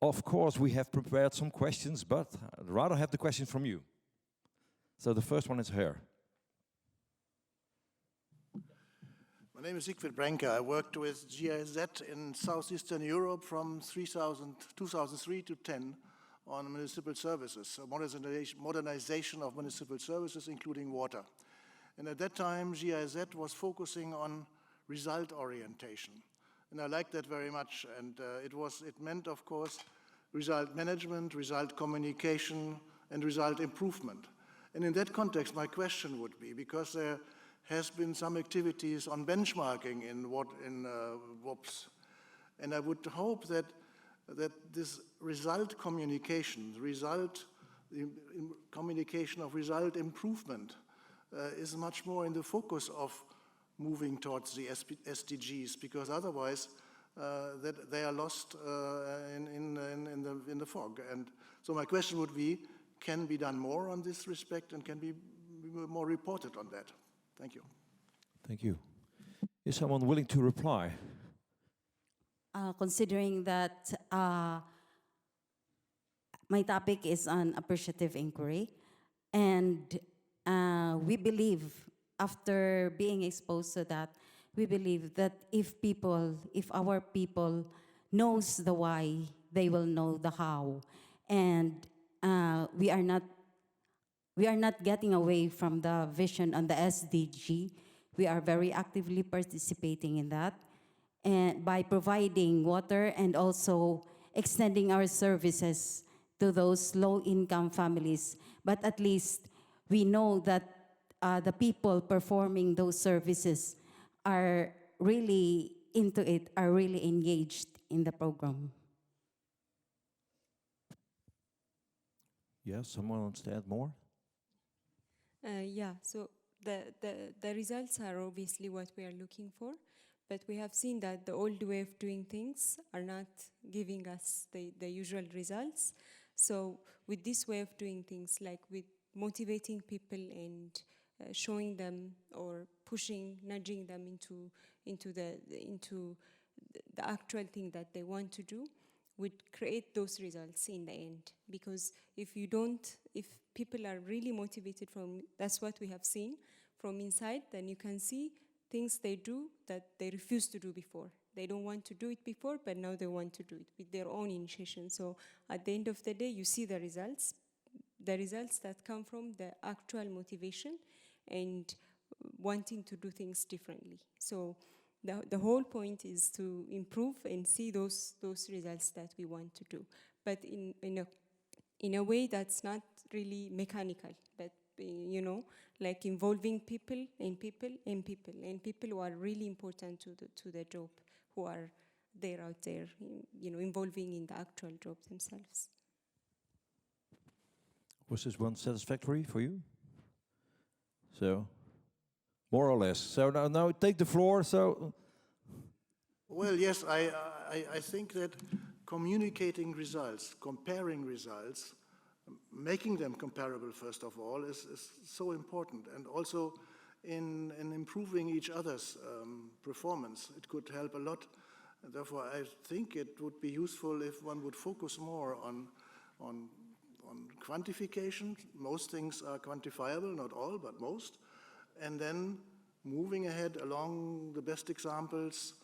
Of course, we have prepared some questions, but I'd rather have the questions from you. So the first one is here. My name is Siegfried Brenke. I worked with GIZ in Southeastern Europe from 2003 to 10 on municipal services, so modernization of municipal services, including water. And at that time, GIZ was focusing on result orientation. And I liked that very much. And it meant, of course, result management, result communication, and result improvement. And in that context, my question would be, because there has been some activities on benchmarking in WOPs, and I would hope that this result communication, communication of result improvement, is much more in the focus of moving towards the SDGs, because otherwise that they are lost in the fog. And so my question would be, can be done more on this respect, and can be more reported on that? Thank you. Thank you. Is someone willing to reply? Considering that my topic is on appreciative inquiry, and we believe, after being exposed to that, we believe that if our people knows the why, they will know the how. And we are not getting away from the vision on the SDG. We are very actively participating in that, and by providing water and also extending our services to those low-income families. But at least we know that the people performing those services are really into it, are really engaged in the program. Yes, someone wants to add more? Yeah, so the results are obviously what we are looking for, but we have seen that the old way of doing things are not giving us the usual results. So with this way of doing things, like with motivating people and showing them or pushing, nudging them into the actual thing that they want to do, would create those results in the end. Because if people are really motivated that's what we have seen from inside, then you can see things they do that they refused to do before. They don't want to do it before, but now they want to do it with their own initiation. So at the end of the day, you see the results that come from the actual motivation and wanting to do things differently. So the whole point is to improve and see those results that we want to do, but in a way that's not really mechanical, but you know, like involving people and people and people and people who are really important to the job, who are there out there, you know, involving in the actual job themselves. Was this one satisfactory for you? So, more or less. So now take the floor. So, Well, yes, I think that communicating results, comparing results, making them comparable, first of all, is so important. And also in improving each other's performance, it could help a lot. And therefore, I think it would be useful if one would focus more on quantification. Most things are quantifiable, not all, but most. And then moving ahead along the best examples,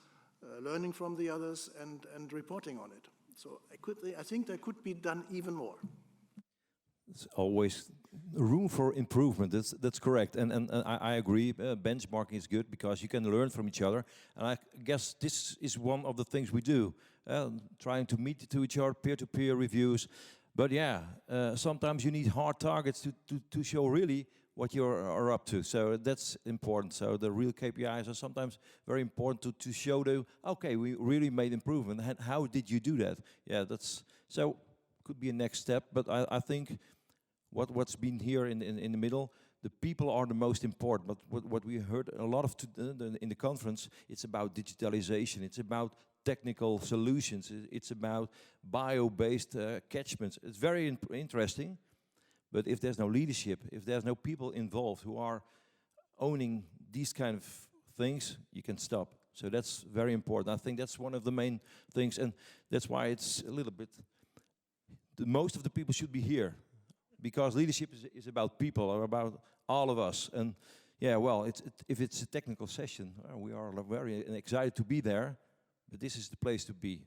learning from the others, and reporting on it. So I think there could be done even more. it's always room for improvement. That's correct, and I agree. Benchmarking is good because you can learn from each other, and I guess this is one of the things we do, trying to meet to each other, peer-to-peer reviews. But yeah, sometimes you need hard targets to show really what you are up to. So that's important. So the real KPIs are sometimes very important to show okay, we really made improvement. And how did you do that? Yeah, that's so could be a next step. But I think what's been here in the middle, the people are the most important. But what we heard a lot of in the conference, it's about digitalization. It's about technical solutions. It's about bio-based catchments. It's very interesting. But if there's no leadership, if there's no people involved who are owning these kind of things, you can stop. So that's very important. I think that's one of the main things, and that's why it's a little bit, most of the people should be here, because leadership is about people, or about all of us. And yeah, well, if it's a technical session, we are very excited to be there, but this is the place to be.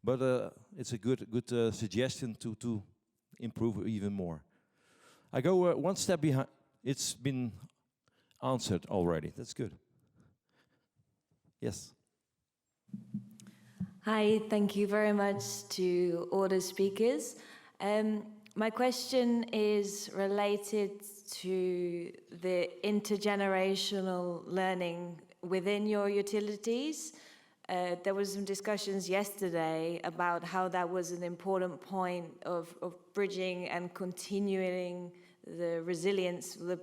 But it's a good suggestion to improve even more. I go one step behind. It's been answered already. That's good. Yes. Hi, thank you very much to all the speakers. My question is related to the intergenerational learning within your utilities. There was some discussions yesterday about how that was an important point of bridging and continuing the resilience, the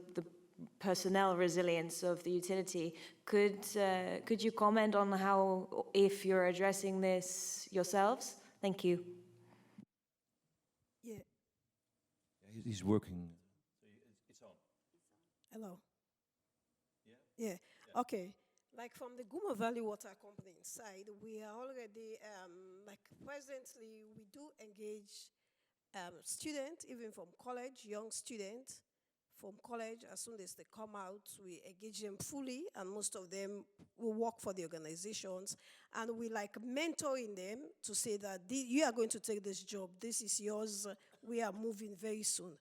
personnel resilience of the utility. Could you comment on how, if you're addressing this yourselves? Thank you. Yeah. He's working. It's on. Hello. Yeah. Yeah. Okay. Like from the Guma Valley Water Company side, we are already, like presently, we do engage students, even from college, young students from college. As soon as they come out, we engage them fully, and most of them will work for the organizations. And we like mentoring them to say that you are going to take this job, this is yours, we are moving very soon.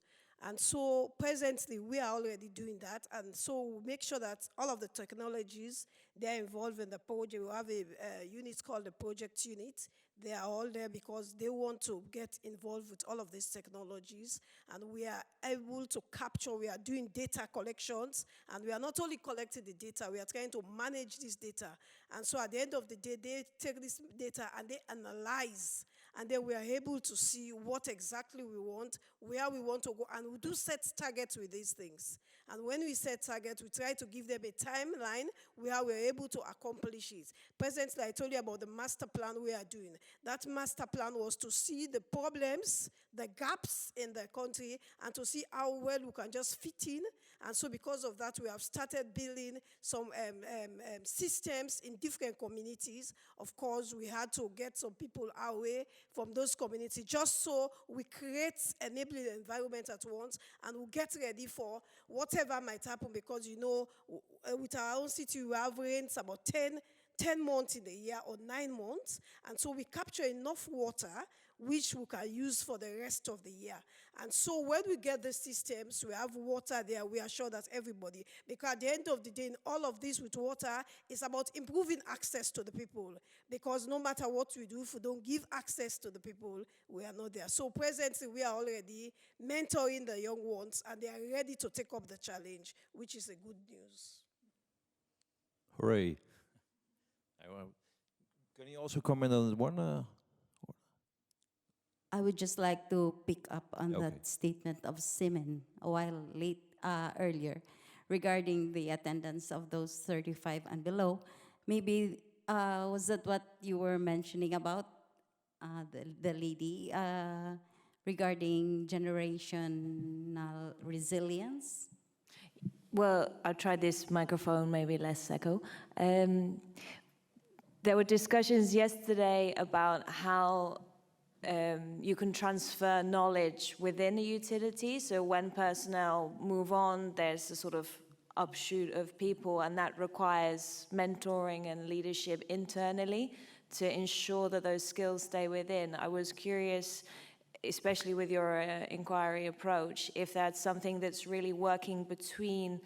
And so presently, we are already doing that. And so we make sure that all of the technologies, they're involved in the project. We have a unit called the project unit. They are all there because they want to get involved with all of these technologies. And we are able to capture, we are doing data collections. And we are not only collecting the data, we are trying to manage this data. And so at the end of the day, they take this data and they analyze. And then we are able to see what exactly we want, where we want to go, and we do set targets with these things. And when we set targets, we try to give them a timeline where we're able to accomplish it. Presently, I told you about the master plan we are doing. That master plan was to see the problems, the gaps in the country, and to see how well we can just fit in. And so because of that, we have started building some systems in different communities. Of course, we had to get some people away from those communities, just so we create enabling environment at once, and we'll get ready for whatever might happen, because, you know, with our own city, we have rains about 10 months in the year or 9 months, and so we capture enough water which we can use for the rest of the year. And so when we get the systems, we have water there, we assure that everybody, because at the end of the day, in all of this with water, it's about improving access to the people. Because no matter what we do, if we don't give access to the people, we are not there. So presently, we are already mentoring the young ones, and they are ready to take up the challenge, which is a good news. Hooray. Can you also comment on one? I would just like to pick up on Okay. that statement of Simon a while earlier regarding the attendance of those 35 and below. Maybe was that what you were mentioning about, the lady, regarding generational resilience? Well, I tried this microphone maybe less echo. There were discussions yesterday about how you can transfer knowledge within a utility. So when personnel move on, there's a sort of upshoot of people, and that requires mentoring and leadership internally to ensure that those skills stay within. I was curious, especially with your inquiry approach, if that's something that's really working between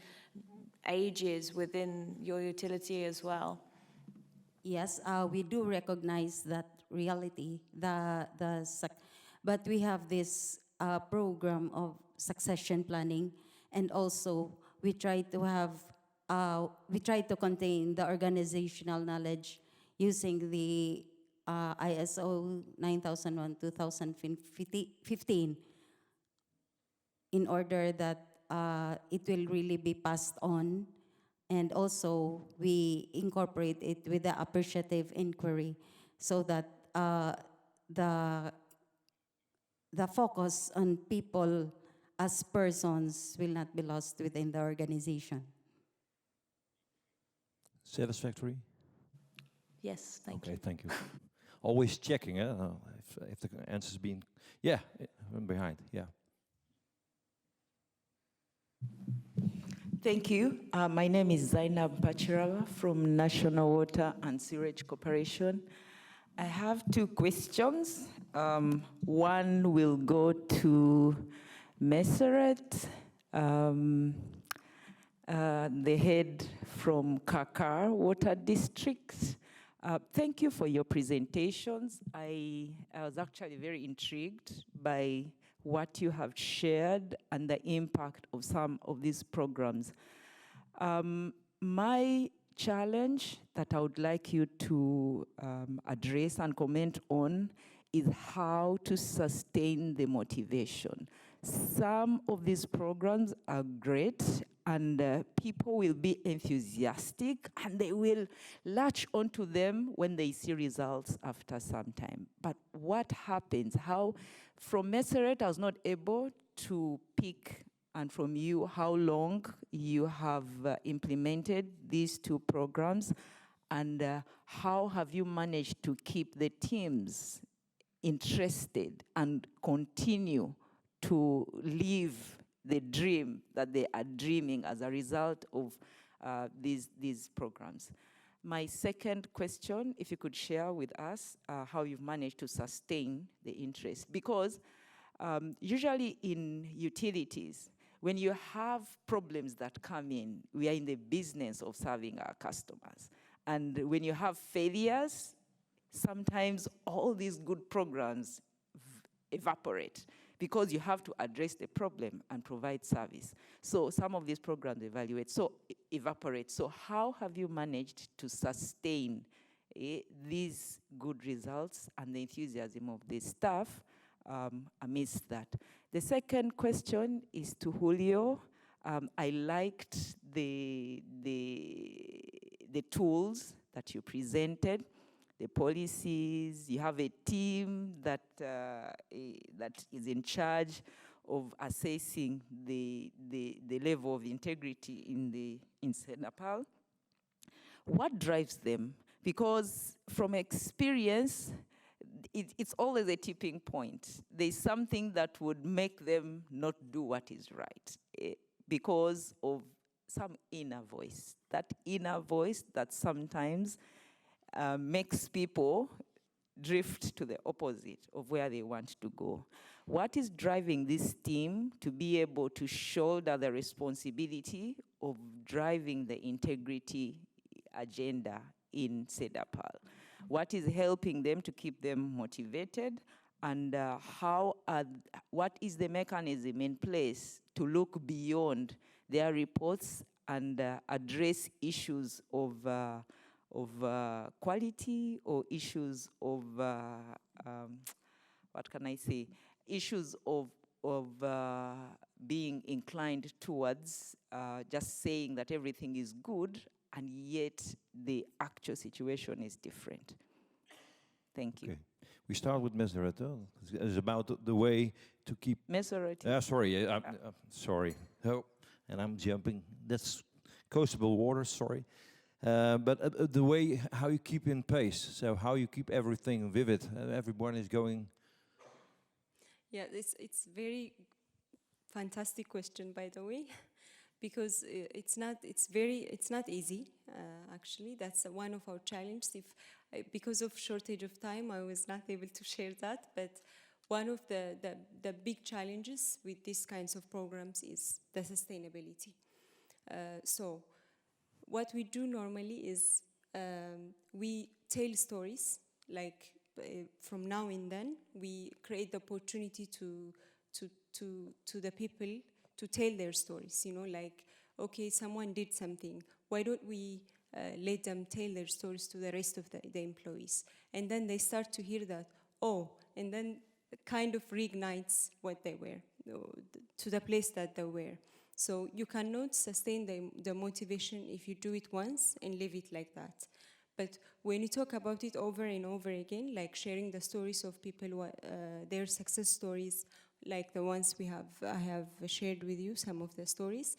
ages within your utility as well. Yes, we do recognize that reality, but we have this program of succession planning, and also we try to contain the organizational knowledge using the ISO 9001:2015 in order that it will really be passed on. And also, we incorporate it with the appreciative inquiry so that the focus on people as persons will not be lost within the organization. Satisfactory? Yes, thank you. Okay, thank you. Always checking if the answer's been... Yeah, I'm behind, yeah. Thank you. My name is Zainab Pachirawa from National Water and Sewerage Corporation. I have two questions. One will go to Meseret, the head from Kakar Water District. Thank you for your presentations. I was actually very intrigued by what you have shared and the impact of some of these programs. My challenge that I would like you to address and comment on is how to sustain the motivation. Some of these programs are great, and people will be enthusiastic, and they will latch onto them when they see results after some time. But what happens? How, from Meseret, I was not able to pick, and from you, how long you have implemented these two programs, and how have you managed to keep the teams interested and continue to live the dream that they are dreaming as a result of these programs. My second question, if you could share with us how you've managed to sustain the interest, because usually in utilities, when you have problems that come in, we are in the business of serving our customers. And when you have failures, sometimes all these good programs evaporate, because you have to address the problem and provide service. So some of these programs evaporate. So how have you managed to sustain these good results and the enthusiasm of the staff amidst that? The second question is to Julio. I liked the tools that you presented, the policies. You have a team that is in charge of assessing the level of integrity in Senapal. What drives them? Because from experience, it's always a tipping point. There's something that would make them not do what is right because of some inner voice. That inner voice that sometimes makes people drift to the opposite of where they want to go. What is driving this team to be able to shoulder the responsibility of driving the integrity agenda in CEDAPAL? What is helping them to keep them motivated? And what is the mechanism in place to look beyond their reports and address issues of quality or issues of, what can I say, issues of being inclined towards just saying that everything is good and yet the actual situation is different. Thank you. Okay. We start with Meseret. It's about the way to keep... Meseret. Sorry, I'm sorry. Oh, and I'm jumping. That's coastable water, sorry. But the way how you keep in pace, so how you keep everything vivid. Everyone is going... Yeah, it's very fantastic question, by the way, because it's not easy. Actually, that's one of our challenges. Because of shortage of time, I was not able to share that. But one of the big challenges with these kinds of programs is the sustainability. So what we do normally is we tell stories, like from now and then, we create the opportunity to the people to tell their stories, you know, like, okay, someone did something, why don't we let them tell their stories to the rest of the employees? And then they start to hear that, oh, and then kind of reignites what they were, to the place that they were. So you cannot sustain the motivation if you do it once and leave it like that. But when you talk about it over and over again, like sharing the stories of people, their success stories, like the ones I have shared with you, some of the stories.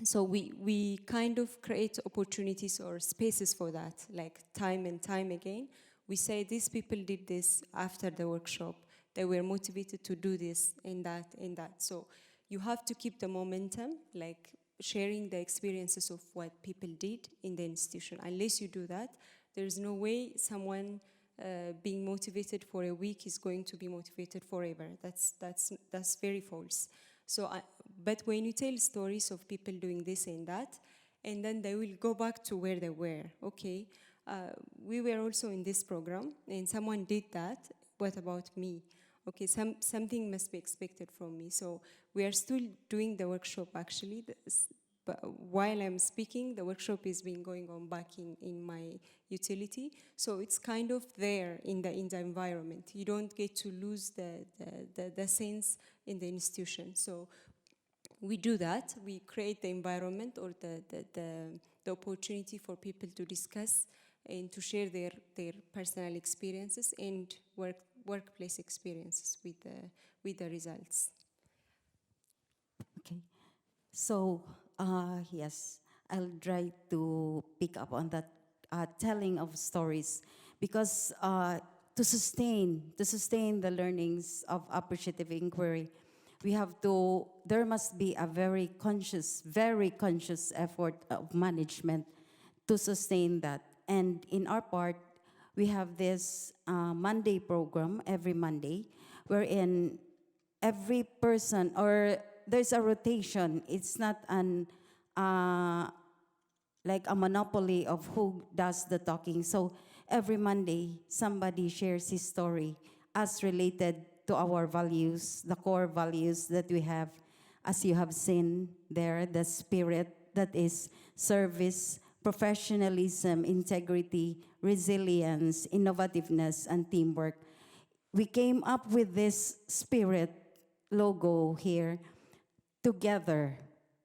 So we kind of create opportunities or spaces for that, like time and time again. We say these people did this after the workshop. They were motivated to do this and that and that. So you have to keep the momentum, like sharing the experiences of what people did in the institution. Unless you do that, there's no way someone being motivated for a week is going to be motivated forever. That's very false. So, but when you tell stories of people doing this and that, and then they will go back to where they were. Okay, we were also in this program, and someone did that. What about me? Okay, something must be expected from me. So we are still doing the workshop, actually. But while I'm speaking, the workshop is been going on back in my utility. So it's kind of there in the environment. You don't get to lose the sense in the institution. So we do that. We create the environment or the opportunity for people to discuss and to share their personal experiences and workplace experiences with the results. Okay. So, yes, I'll try to pick up on that telling of stories, because to sustain the learnings of appreciative inquiry, there must be a very conscious effort of management to sustain that. And in our part, we have this Monday program every Monday, wherein every person, or there's a rotation. It's not like a monopoly of who does the talking. So every Monday, somebody shares his story as related to our values, the core values that we have, as you have seen there, the spirit that is service, professionalism, integrity, resilience, innovativeness, and teamwork. We came up with this spirit logo here together,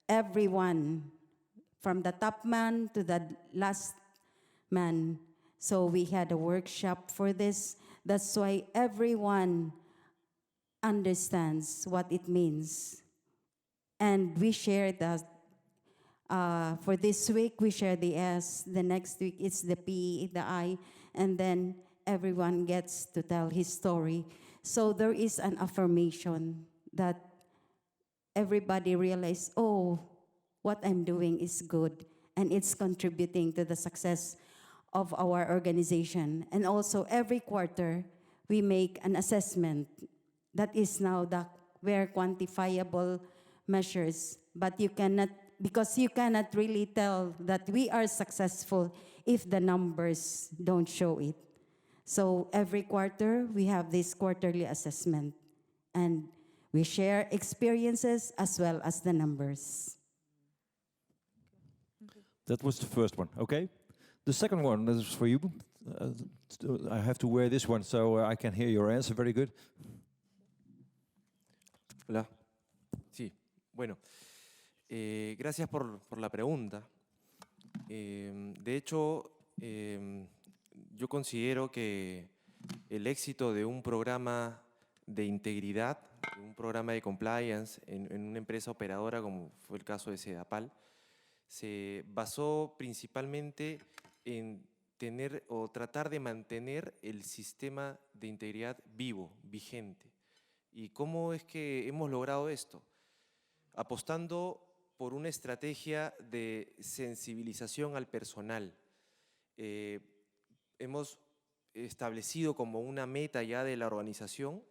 everyone, from the top man to the last man. So we had a workshop for this. That's why everyone understands what it means. And we share that. For this week, we share the S. The next week, it's the P, the I. And then everyone gets to tell his story. So there is an affirmation that everybody realizes, oh, what I'm doing is good, and it's contributing to the success of our organization. And also every quarter, we make an assessment that is now the very quantifiable measures, but you cannot, because you cannot really tell that we are successful if the numbers don't show it. So every quarter, we have this quarterly assessment, and we share experiences as well as the numbers. That was the first one, okay? The second one is for you. I have to wear this one so I can hear your answer very good. Hola. Sí, bueno, gracias por la pregunta. De hecho, yo considero que el éxito de un programa de integridad, un programa de compliance en una empresa operadora como fue el caso de Sedapal, se basó principalmente en tener o tratar de mantener el sistema de integridad vivo, vigente. ¿Y cómo es que hemos logrado esto? Apostando por una estrategia de sensibilización al personal. Hemos establecido como una meta ya de la organización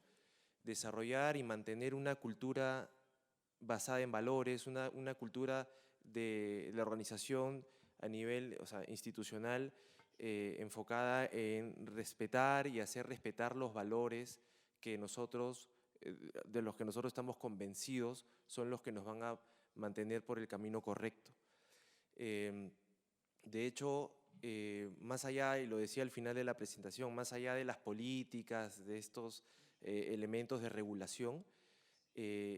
desarrollar y mantener una cultura basada en valores, una cultura de la organización a nivel institucional enfocada en respetar y hacer respetar los valores que nosotros, de los que nosotros estamos convencidos son los que nos van a mantener por el camino correcto. De hecho, más allá, y lo decía al final de la presentación, más allá de las políticas, de estos elementos de regulación,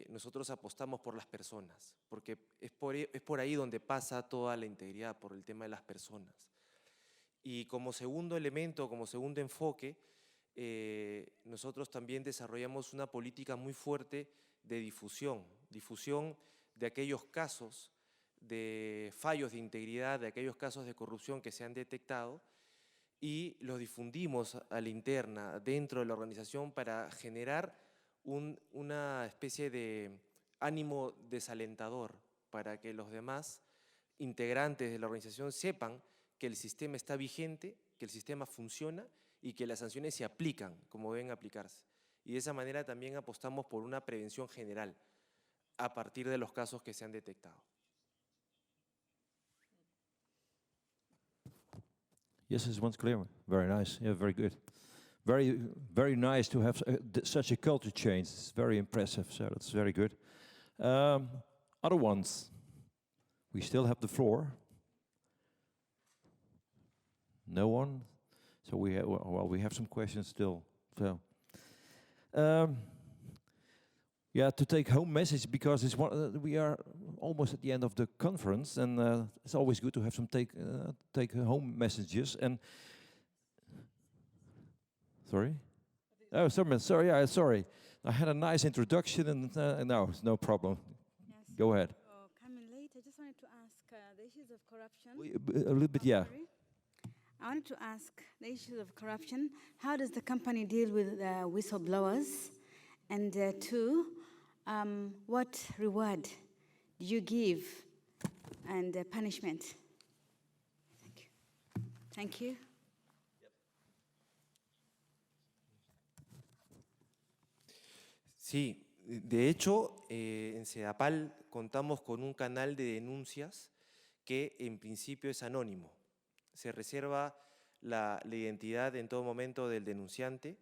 nosotros apostamos por las personas, porque es por ahí donde pasa toda la integridad, por el tema de las personas. Y como segundo elemento, como segundo enfoque, nosotros también desarrollamos una política muy fuerte de difusión de aquellos casos de fallos de integridad, de aquellos casos de corrupción que se han detectado, y los difundimos a la interna, dentro de la organización, para generar una especie de ánimo desalentador para que los demás integrantes de la organización sepan que el sistema está vigente, que el sistema funciona y que las sanciones se aplican como deben aplicarse. Y de esa manera también apostamos por una prevención general a partir de los casos que se han detectado. Yes, this one's clear. Very nice. Yeah, very good. Very, very nice to have such a culture change. It's very impressive. So that's very good. Other ones. We still have the floor. No one. So we have, well, we have some questions still. So, yeah, to take home message, because it's we are almost at the end of the conference, and it's always good to have some take home messages. And sorry, oh, sorry, yeah, sorry. I had a nice introduction, and no problem. Yes. Go ahead. Oh, coming late, I just wanted to ask the issues of corruption. A little bit, yeah. Sorry. I wanted to ask the issues of corruption. How does the company deal with whistleblowers? And two, what reward do you give and punishment? Thank you. Thank you. Sí, de hecho, en Sedapal contamos con un canal de denuncias que en principio es anónimo. Se reserva la identidad en todo momento del denunciante.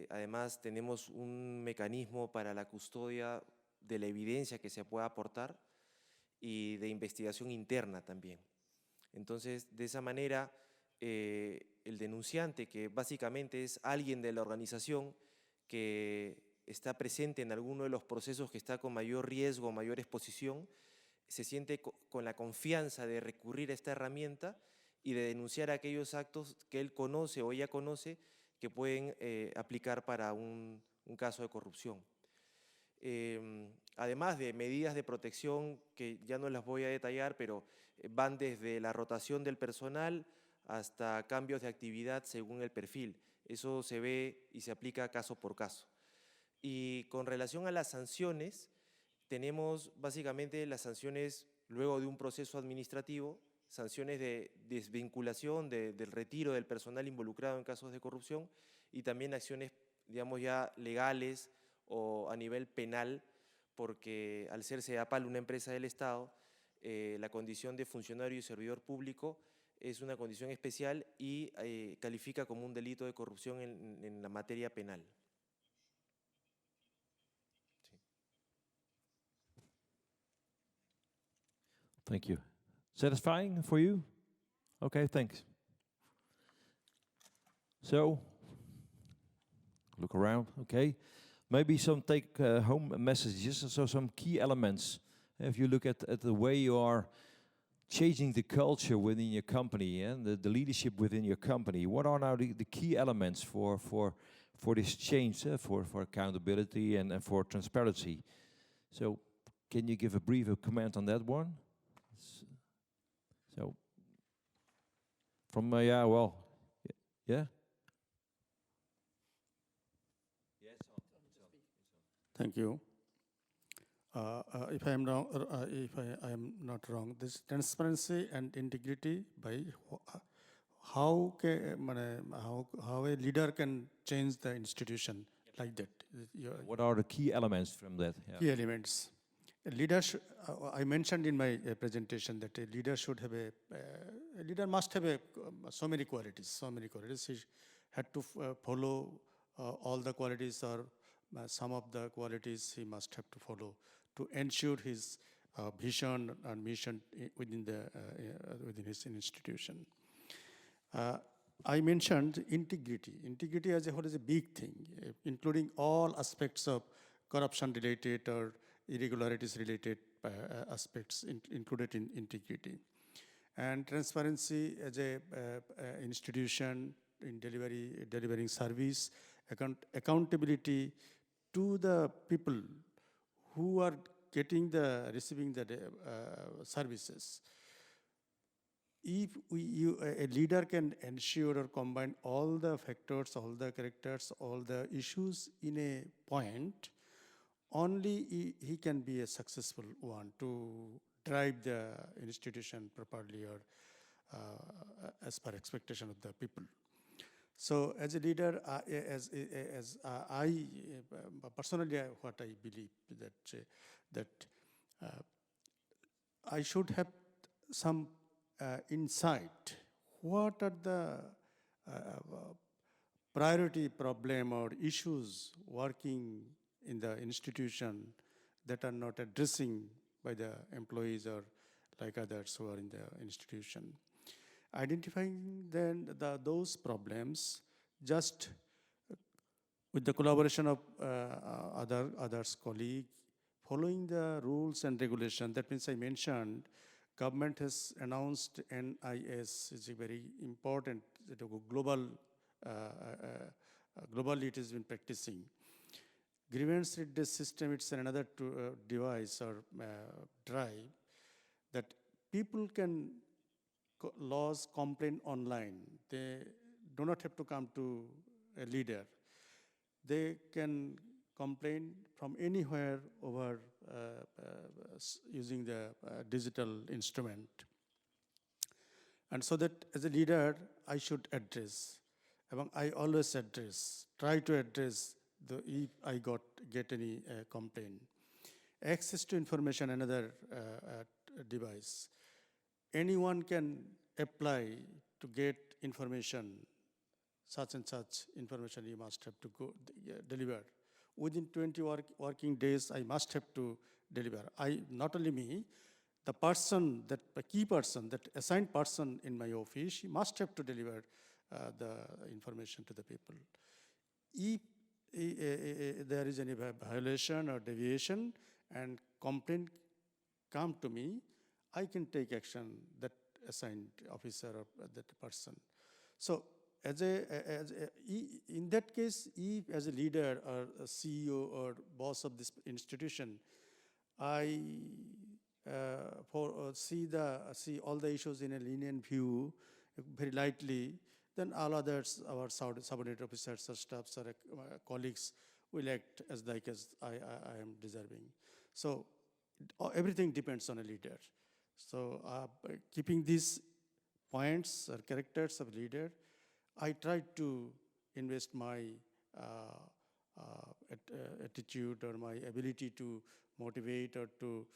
Además, tenemos un mecanismo para la custodia de la evidencia que se pueda aportar y de investigación interna también. Entonces, de esa manera, el denunciante, que básicamente es alguien de la organización que está presente en alguno de los procesos que está con mayor riesgo, mayor exposición, se siente con la confianza de recurrir a esta herramienta y de denunciar aquellos actos que él conoce o ella conoce que pueden aplicar para un caso de corrupción. Además de medidas de protección que ya no las voy a detallar, pero van desde la rotación del personal hasta cambios de actividad según el perfil. Eso se ve y se aplica caso por caso. Y con relación a las sanciones, tenemos básicamente las sanciones luego de un proceso administrativo, sanciones de desvinculación, del retiro del personal involucrado en casos de corrupción y también acciones, digamos, ya legales o a nivel penal, porque al ser CEDAPAL una empresa del Estado, la condición de funcionario y servidor público es una condición especial y califica como un delito de corrupción en la materia penal. Sí. Thank you. Satisfying for you? Okay, thanks. So, look around, okay. Maybe some take-home messages, so some key elements. If you look at the way you are changing the culture within your company and the leadership within your company, what are now the key elements for this change, for accountability and for transparency? So, can you give a brief comment on that one? So, from yeah, well, yeah. Thank you. If I am wrong, if I am not wrong, this transparency and integrity by how a leader can change the institution like that. What are the key elements from that? Yeah. Key elements. A leader, I mentioned in my presentation that a leader should have a leader must have so many qualities. So many qualities. He had to follow all the qualities, or some of the qualities he must have to follow to ensure his vision and mission within his institution. I mentioned integrity. Integrity as a whole is a big thing, including all aspects of corruption-related or irregularities-related aspects included in integrity. And transparency as a institution in delivering service, accountability to the people who are receiving the services. If a leader can ensure or combine all the factors, all the characters, all the issues in a point, only he can be a successful one to drive the institution properly or as per expectation of the people. So as a leader, I personally, what I believe that I should have some insight. What are the priority problem or issues working in the institution that are not addressing by the employees or like others who are in the institution? Identifying then those problems just with the collaboration of others colleagues, following the rules and regulation. That means I mentioned government has announced NIS is a very important global globally it has been practicing. Grievance redress system, it's another device or drive that people can lodge complaint online. They do not have to come to a leader. They can complain from anywhere over using the digital instrument. And so that as a leader, I should address. I always try to address if I get any complaint. Access to information, another device. Anyone can apply to get information, such and such information you must have to deliver. Within 20 working days, I must have to deliver. Not only me, the person, the key person, that assigned person in my office, he must have to deliver the information to the people. If there is any violation or deviation and complaint come to me, I can take action, that assigned officer or that person. So in that case, if as a leader or a CEO or boss of this institution, I see all the issues in a lenient view, very lightly, then all others, our subordinate officers or staffs or colleagues will act as I am deserving. So everything depends on a leader. So keeping these points or characters of leader, I tried to invest my attitude or my ability to motivate or to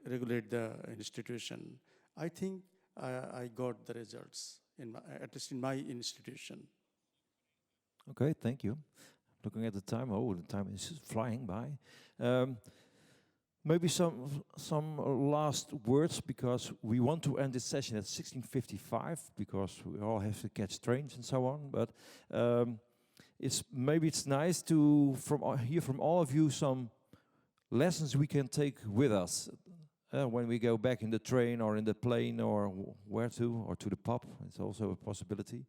regulate the institution. I think I got the results, at least in my institution. Okay, thank you. Looking at the time, oh, the time is flying by. Maybe some last words, because we want to end this session at 16:55, because we all have to catch trains and so on. But it's nice to hear from all of you some lessons we can take with us when we go back in the train or in the plane or where to, or to the pub. It's also a possibility.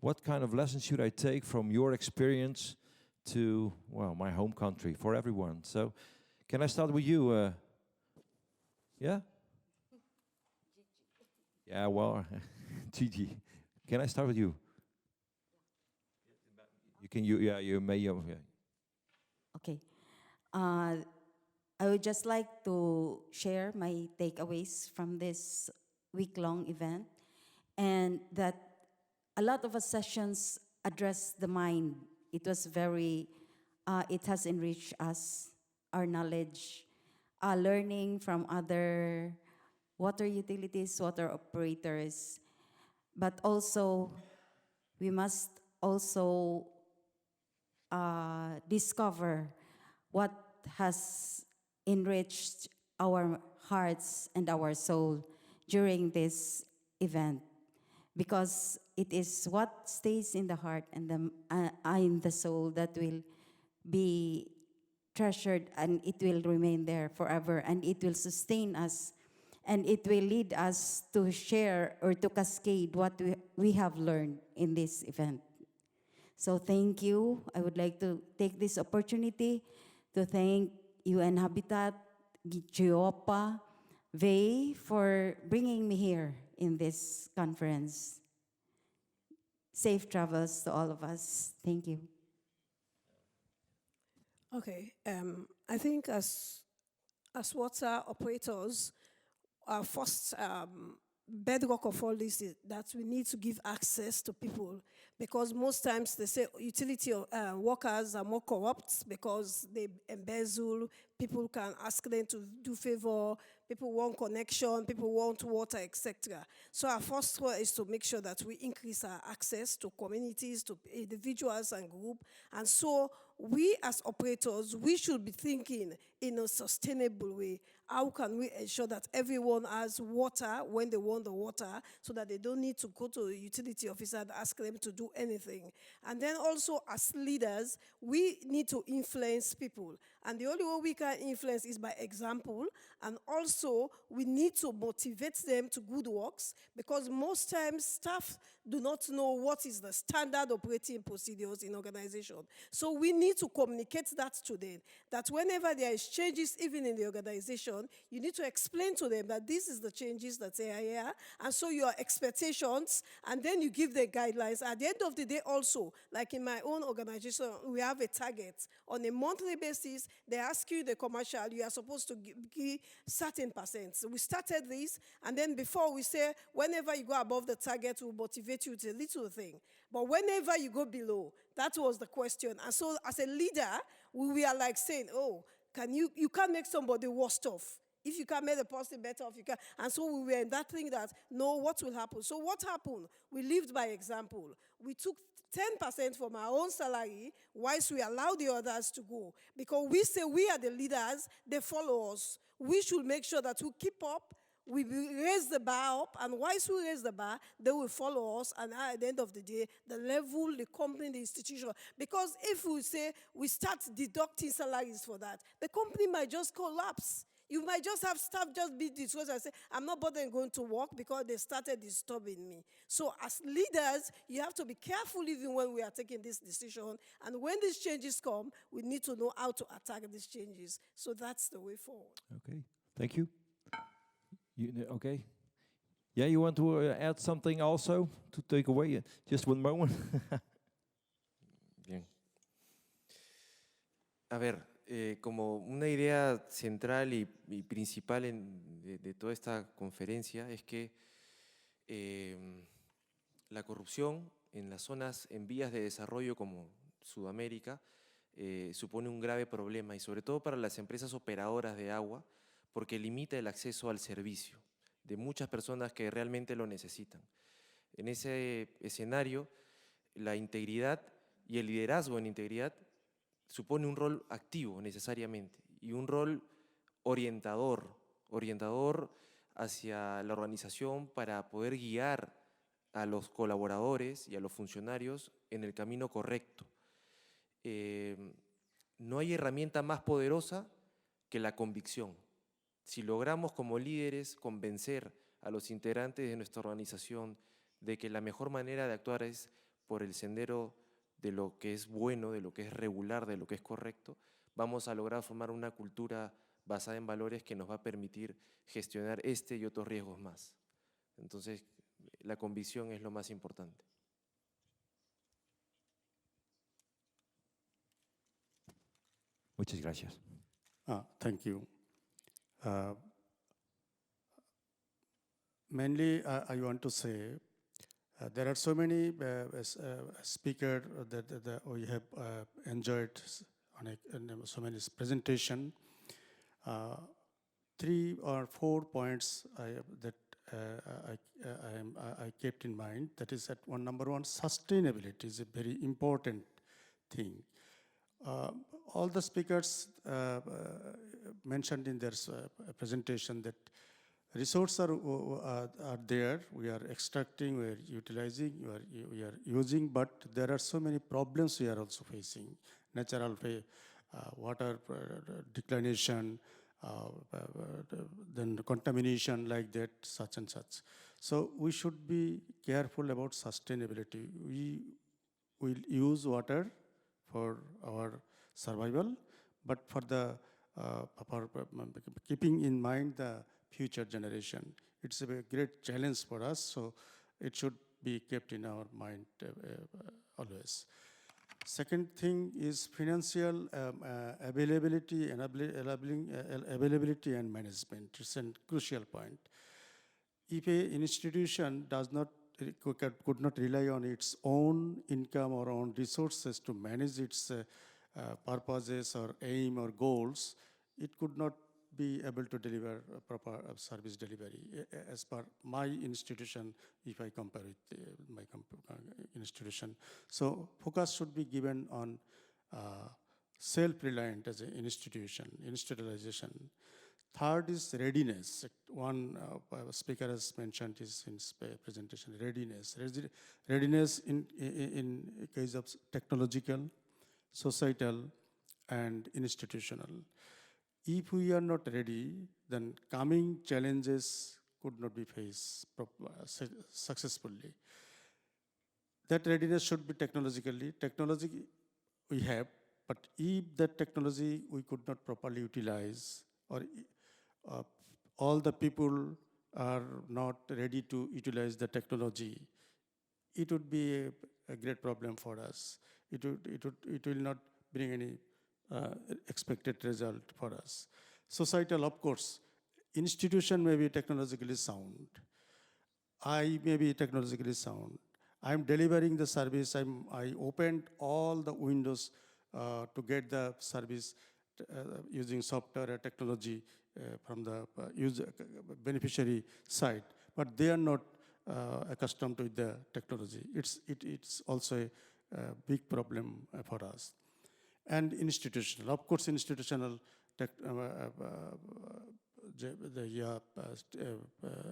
What kind of lessons should I take from your experience to, well, my home country, for everyone? So, can I start with you? Yeah? Yeah, well, Gigi. Can I start with you? You may. Yeah. Okay. I would just like to share my takeaways from this week-long event, and that a lot of our sessions address the mind. It was it has enriched us, our knowledge, learning from other water utilities, water operators, but also we must also discover what has enriched our hearts and our soul during this event, because it is what stays in the heart and in the soul that will be treasured, and it will remain there forever, and it will sustain us, and it will lead us to share or to cascade what we have learned in this event. So thank you. I would like to take this opportunity to thank UN Habitat, GIOPA, VEI for bringing me here in this conference. Safe travels to all of us. Thank you. Okay, I think as water operators, our first bedrock of all this is that we need to give access to people, because most times they say utility workers are more corrupt because they embezzle. People can ask them to do favor. People want connection. People want water, etc. So our first one is to make sure that we increase our access to communities, to individuals and groups. And so we as operators, we should be thinking in a sustainable way. How can we ensure that everyone has water when they want the water, so that they don't need to go to a utility officer and ask them to do anything? And then also as leaders, we need to influence people. And the only way we can influence is by example. And also we need to motivate them to good works, because most times staff do not know what is the standard operating procedures in organization. So we need to communicate that to them, that whenever there is changes even in the organization, you need to explain to them that this is the changes that are here, and so your expectations, and then you give the guidelines. At the end of the day also, like in my own organization, we have a target. On a monthly basis, they ask you the commercial, you are supposed to give certain percent. So we started this, and then before we say, whenever you go above the target, we'll motivate you to a little thing. But whenever you go below, that was the question. And so as a leader, we are like saying, oh, you can't make somebody worse off. If you can make the person better off, you can. And so we were in that thing that, no, what will happen? So what happened? We lived by example. We took 10% from our own salary, whilst we allow the others to go. Because we say we are the leaders, they follow us. We should make sure that we keep up, we raise the bar up, and whilst we raise the bar, they will follow us, and at the end of the day, the level, the company, the institution. Because if we say we start deducting salaries for that, the company might just collapse. You might just have staff just be discouraged and say, I'm not bothering going to work because they started disturbing me. So as leaders, you have to be careful even when we are taking this decision. And when these changes come, we need to know how to attack these changes. So that's the way forward. Okay, thank you. Okay. Yeah, you want to add something also to take away? Just one moment. Bien. A ver, como una idea central y principal de toda esta conferencia es que la corrupción en las zonas en vías de desarrollo como Sudamérica supone un grave problema, y sobre todo para las empresas operadoras de agua, porque limita el acceso al servicio de muchas personas que realmente lo necesitan. En ese escenario, la integridad y el liderazgo en integridad supone un rol activo necesariamente y un rol orientador hacia la organización para poder guiar a los colaboradores y a los funcionarios en el camino correcto. No hay herramienta más poderosa que la convicción. Si logramos como líderes convencer a los integrantes de nuestra organización de que la mejor manera de actuar es por el sendero de lo que es bueno, de lo que es regular, de lo que es correcto, vamos a lograr formar una cultura basada en valores que nos va a permitir gestionar este y otros riesgos más. Entonces, la convicción es lo más importante. Muchas gracias. Thank you. Mainly, I want to say there are so many speakers that we have enjoyed on so many presentation. 3 or 4 points that I kept in mind. That is that number one, sustainability is a very important thing. All the speakers mentioned in their presentation that resources are there, we are extracting, we are utilizing, we are using, but there are so many problems we are also facing. Natural water declination, then contamination like that, such and such. So we should be careful about sustainability. We will use water for our survival, but for the for keeping in mind the future generation. It's a great challenge for us, so it should be kept in our mind always. Second thing is financial availability and availability and management. It's a crucial point. If an institution could not rely on its own income or own resources to manage its purposes or aim or goals, it could not be able to deliver a proper service delivery. As per my institution, if I compare with my institution. So focus should be given on self-reliant as an institution, institutionalization. Third is readiness. One speaker has mentioned this in his presentation, readiness. Readiness in case of technological, societal, and institutional. If we are not ready, then coming challenges could not be faced successfully. That readiness should be technologically. Technology we have, but if that technology we could not properly utilize, or all the people are not ready to utilize the technology, it would be a great problem for us. It will not bring any expected result for us. Societal, of course, institution may be technologically sound. I may be technologically sound. I'm delivering the service. I opened all the windows to get the service using software or technology from the user beneficiary side, but they are not accustomed to the technology. It's also a big problem for us. And institutional, of course, institutional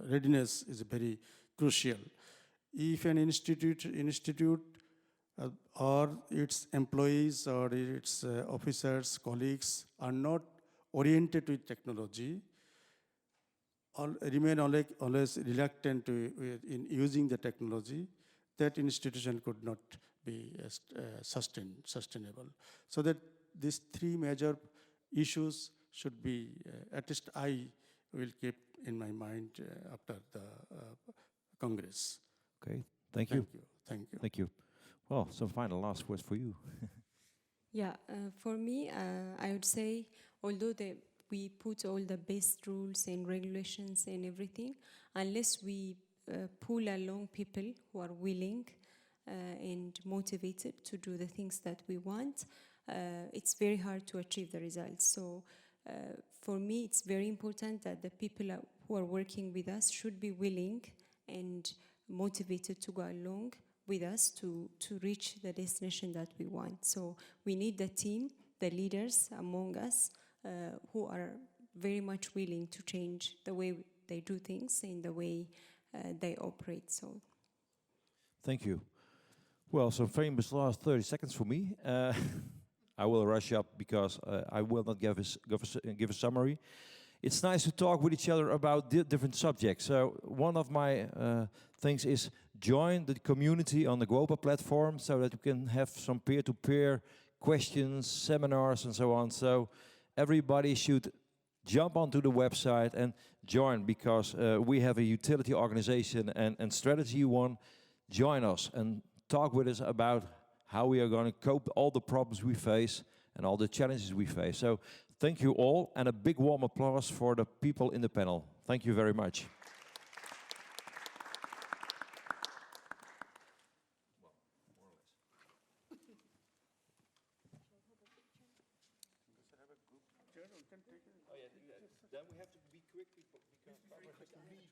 readiness is very crucial. If an institute or its employees or its officers, colleagues are not oriented with technology, or remain always reluctant in using the technology, that institution could not be sustainable. So that these 3 major issues should be, at least I will keep in my mind after the Congress. Okay, thank you. Thank you. Thank you. Well, some final last words for you. Yeah, for me, I would say, although the we put all the best rules and regulations and everything, unless we pull along people who are willing and motivated to do the things that we want, it's very hard to achieve the results. So for me, it's very important that the people who are working with us should be willing and motivated to go along with us to reach the destination that we want. So we need the team, the leaders among us who are very much willing to change the way they do things and the way they operate. So, Thank you. Well, some famous last 30 seconds for me. I will rush up because I will not give a summary. It's nice to talk with each other about different subjects. So one of my things is join the community on the WOPA platform so that you can have some peer-to-peer questions, seminars, and so on. So everybody should jump onto the website and join, because we have a utility organization and strategy one. Join us and talk with us about how we are going to cope all the problems we face and all the challenges we face. So thank you all, and a big warm applause for the people in the panel. Thank you very much. Then we have to be quick because Barbara has to leave.